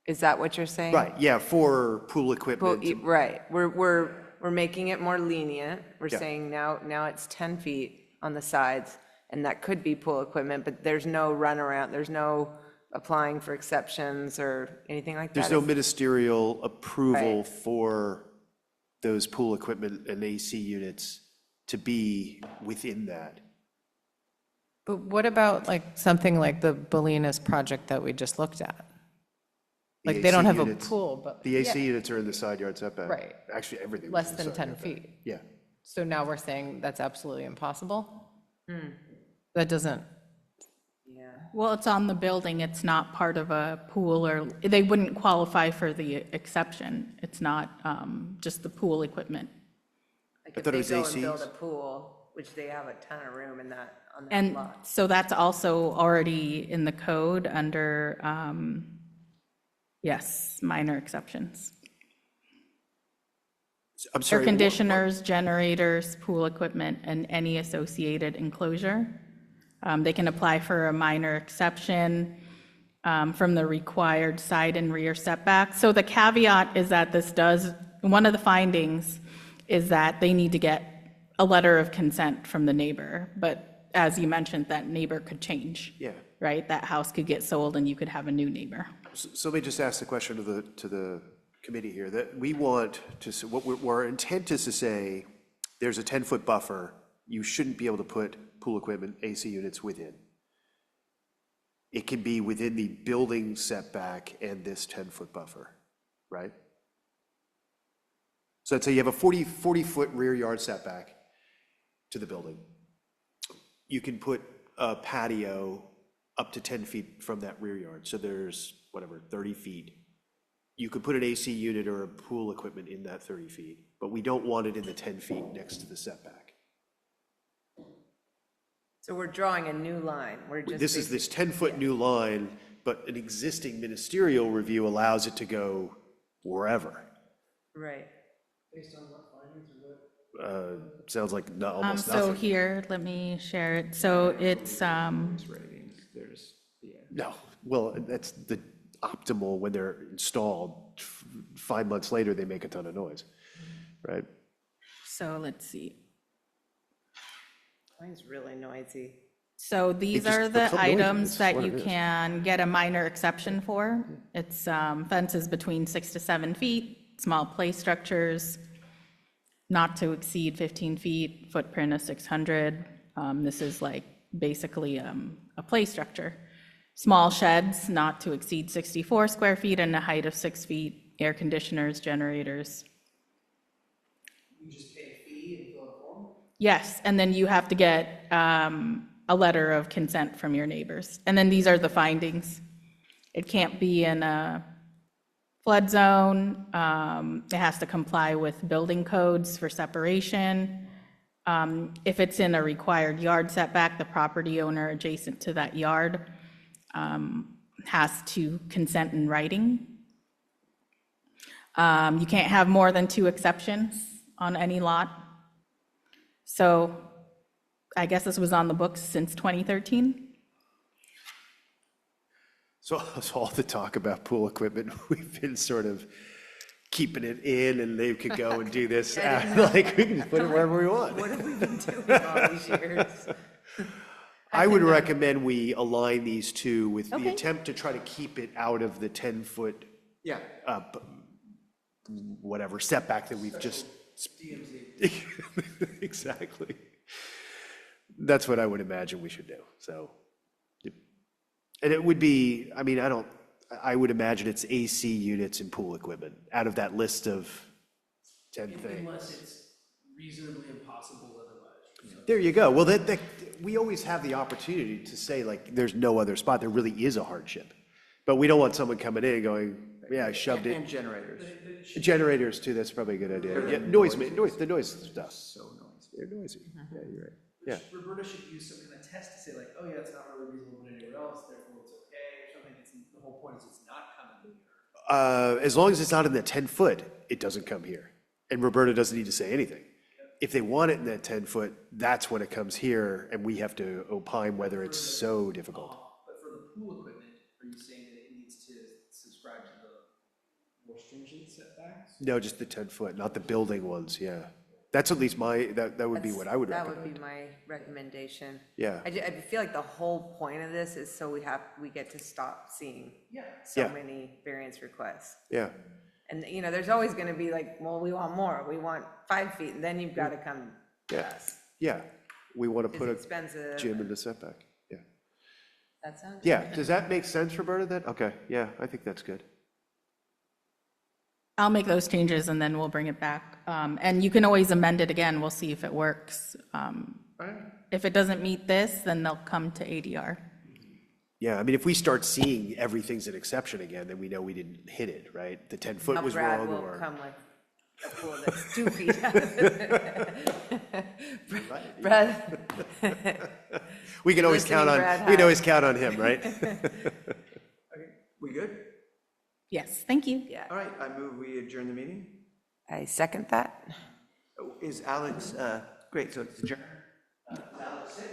G: Is that what you're saying?
E: right, yeah, for pool
G: Well,
E: equipment.
G: right, we're making it more lenient. We're
E: Yeah.
G: saying now it's 10 feet on the sides, and that could be pool equipment, but there's no runaround, there's no applying for exceptions or anything like that?
E: There's no ministerial approval
G: Right.
E: for those pool equipment and AC units to be within that.
H: But what about like something like the Bolinas project that we just looked at?
E: The
H: Like they don't
E: AC
H: have a
E: units-
H: pool, but.
E: The AC
H: Yeah,
E: units are in the side yard setback.
H: Right.
E: Actually, everything. was
H: less
E: in the
H: than
E: side
H: 10
E: yard
H: feet.
E: setback. Yeah.
H: So now we're saying that's absolutely impossible? That doesn't,
G: Yeah.
A: Well, it's on the building, it's not part of a pool, or they wouldn't qualify for the exception. It's not just the pool equipment.
G: Like
E: I
G: if
E: thought it
G: they
E: was
G: go and build
E: ACs.
G: a pool, which they have a ton of room in that, on that
A: And
G: lot.
A: so that's also already in the code under, yes, minor exceptions.
E: I'm
A: Air
E: sorry.
A: conditioners, generators, pool equipment, and any associated enclosure. They can apply for a minor exception from the required side and rear setback. So the caveat is that this does, one of the findings is that they need to get a letter of consent from the neighbor. But as you mentioned, that neighbor could change.
E: Yeah.
A: Right? That house could get sold and you could have a new neighbor.
E: So let me just ask the question to the committee here, that we want to, our intent is to say, there's a 10-foot buffer, you shouldn't be able to put pool equipment, AC units within. It can be within the building setback and this 10-foot buffer, right? So let's say you have a 40-foot rear yard setback to the building. You can put a patio up to 10 feet from that rear yard, so there's, whatever, 30 feet. You could put an AC unit or a pool equipment in that 30 feet, but we don't want it in the 10 feet next to the setback.
G: So we're drawing a new line. We're just.
E: This is this 10-foot new line, but an existing ministerial review allows it to go wherever.
G: Right.
E: Sounds like almost
A: So
E: nothing.
A: here, let me share it. So it's,
C: There's, yeah.
E: No, well, that's the optimal when they're installed. 5 months later, they make a ton of noise, right?
A: so let's see.
G: Mine's really noisy.
A: So these
E: just
A: are the
E: become noisy,
A: items
E: it's
A: that
E: what
A: you
E: it is.
A: can get a minor exception for. It's fences between 6 to 7 feet, small play structures, not to exceed 15 feet, footprint of 600. This is like basically a play structure. Small sheds, not to exceed 64 square feet and a height of 6 feet, air conditioners, generators. You just pay a fee and fill a form? Yes, and then you have to get a letter of consent from your neighbors. And then these are the findings. It can't be in a flood zone. It has to comply with building codes for separation. If it's in a required yard setback, the property owner adjacent to that yard has to consent in writing. You can't have more than 2 exceptions on any lot. So I guess this was on the books since 2013.
E: So all the talk about pool equipment, we've been sort of keeping it in, and they could go and do this, like, we can put it wherever we want.
G: What have we been doing all these years?
E: I would recommend we align these two with the
A: Okay.
E: attempt to try to keep it out of the 10-foot,
C: Yeah.
E: whatever setback that we've just. Exactly. That's what I would imagine we should do, so. And it would be, I mean, I would imagine it's AC units and pool equipment out of that list of 10 things.
K: Unless it's reasonably impossible otherwise.
E: There you go. Well, we always have the opportunity to say, like, there's no other spot. There really is a hardship. But we don't want someone coming in and going, yeah, I shoved it.
C: And generators.
E: Generators too, that's probably a good idea. Yeah, the noise stuff.
C: So noisy.
E: They're noisy. Yeah, you're right. Yeah.
K: Roberta should use some kind of test to say like, oh yeah, it's not really reasonable anywhere else, therefore it's okay, or something. The whole point is it's not coming here.
E: As long as it's not in the 10-foot, it doesn't come here. And Roberta doesn't need to say anything. If they want it in that 10-foot, that's when it comes here, and we have to opine whether it's so difficult.
K: But for the pool equipment, are you saying that it needs to subscribe to the more stringent setbacks?
E: No, just the 10-foot, not the building ones, yeah. That's at least that would be what I would
G: That
E: recommend.
G: would be my recommendation.
E: Yeah.
G: I feel like the whole point of this is so we get to stop seeing
E: Yeah.
G: so many variance requests.
E: Yeah,
G: And, you know, there's always gonna be like, well, we want more, we want 5 feet, and then you've gotta come to
E: yeah,
G: us.
E: yeah. We want to
G: It's
E: put a
G: expensive.
E: gym in the setback, yeah.
G: That sounds.
E: Yeah, does that make sense, Roberta, that? Okay, yeah, I think that's good.
A: I'll make those changes and then we'll bring it back. And you can always amend it again. We'll see if it works. If it doesn't meet this, then they'll come to ADR.
E: Yeah, I mean, if we start seeing everything's an exception again, then we know we didn't hit it, right? The 10-foot
G: Now
E: was
G: Brad
E: wrong,
G: will
E: or...
G: come with a pool that's 2 feet out of it. Brad.
E: We can always count on,
G: Listening, Brad
E: we can always count on him, right?
C: We good?
A: Yes, thank you.
G: Yeah,
C: All right, I move we adjourn the meeting.
G: I second that.
C: Is Alex, great, so it's adjourned.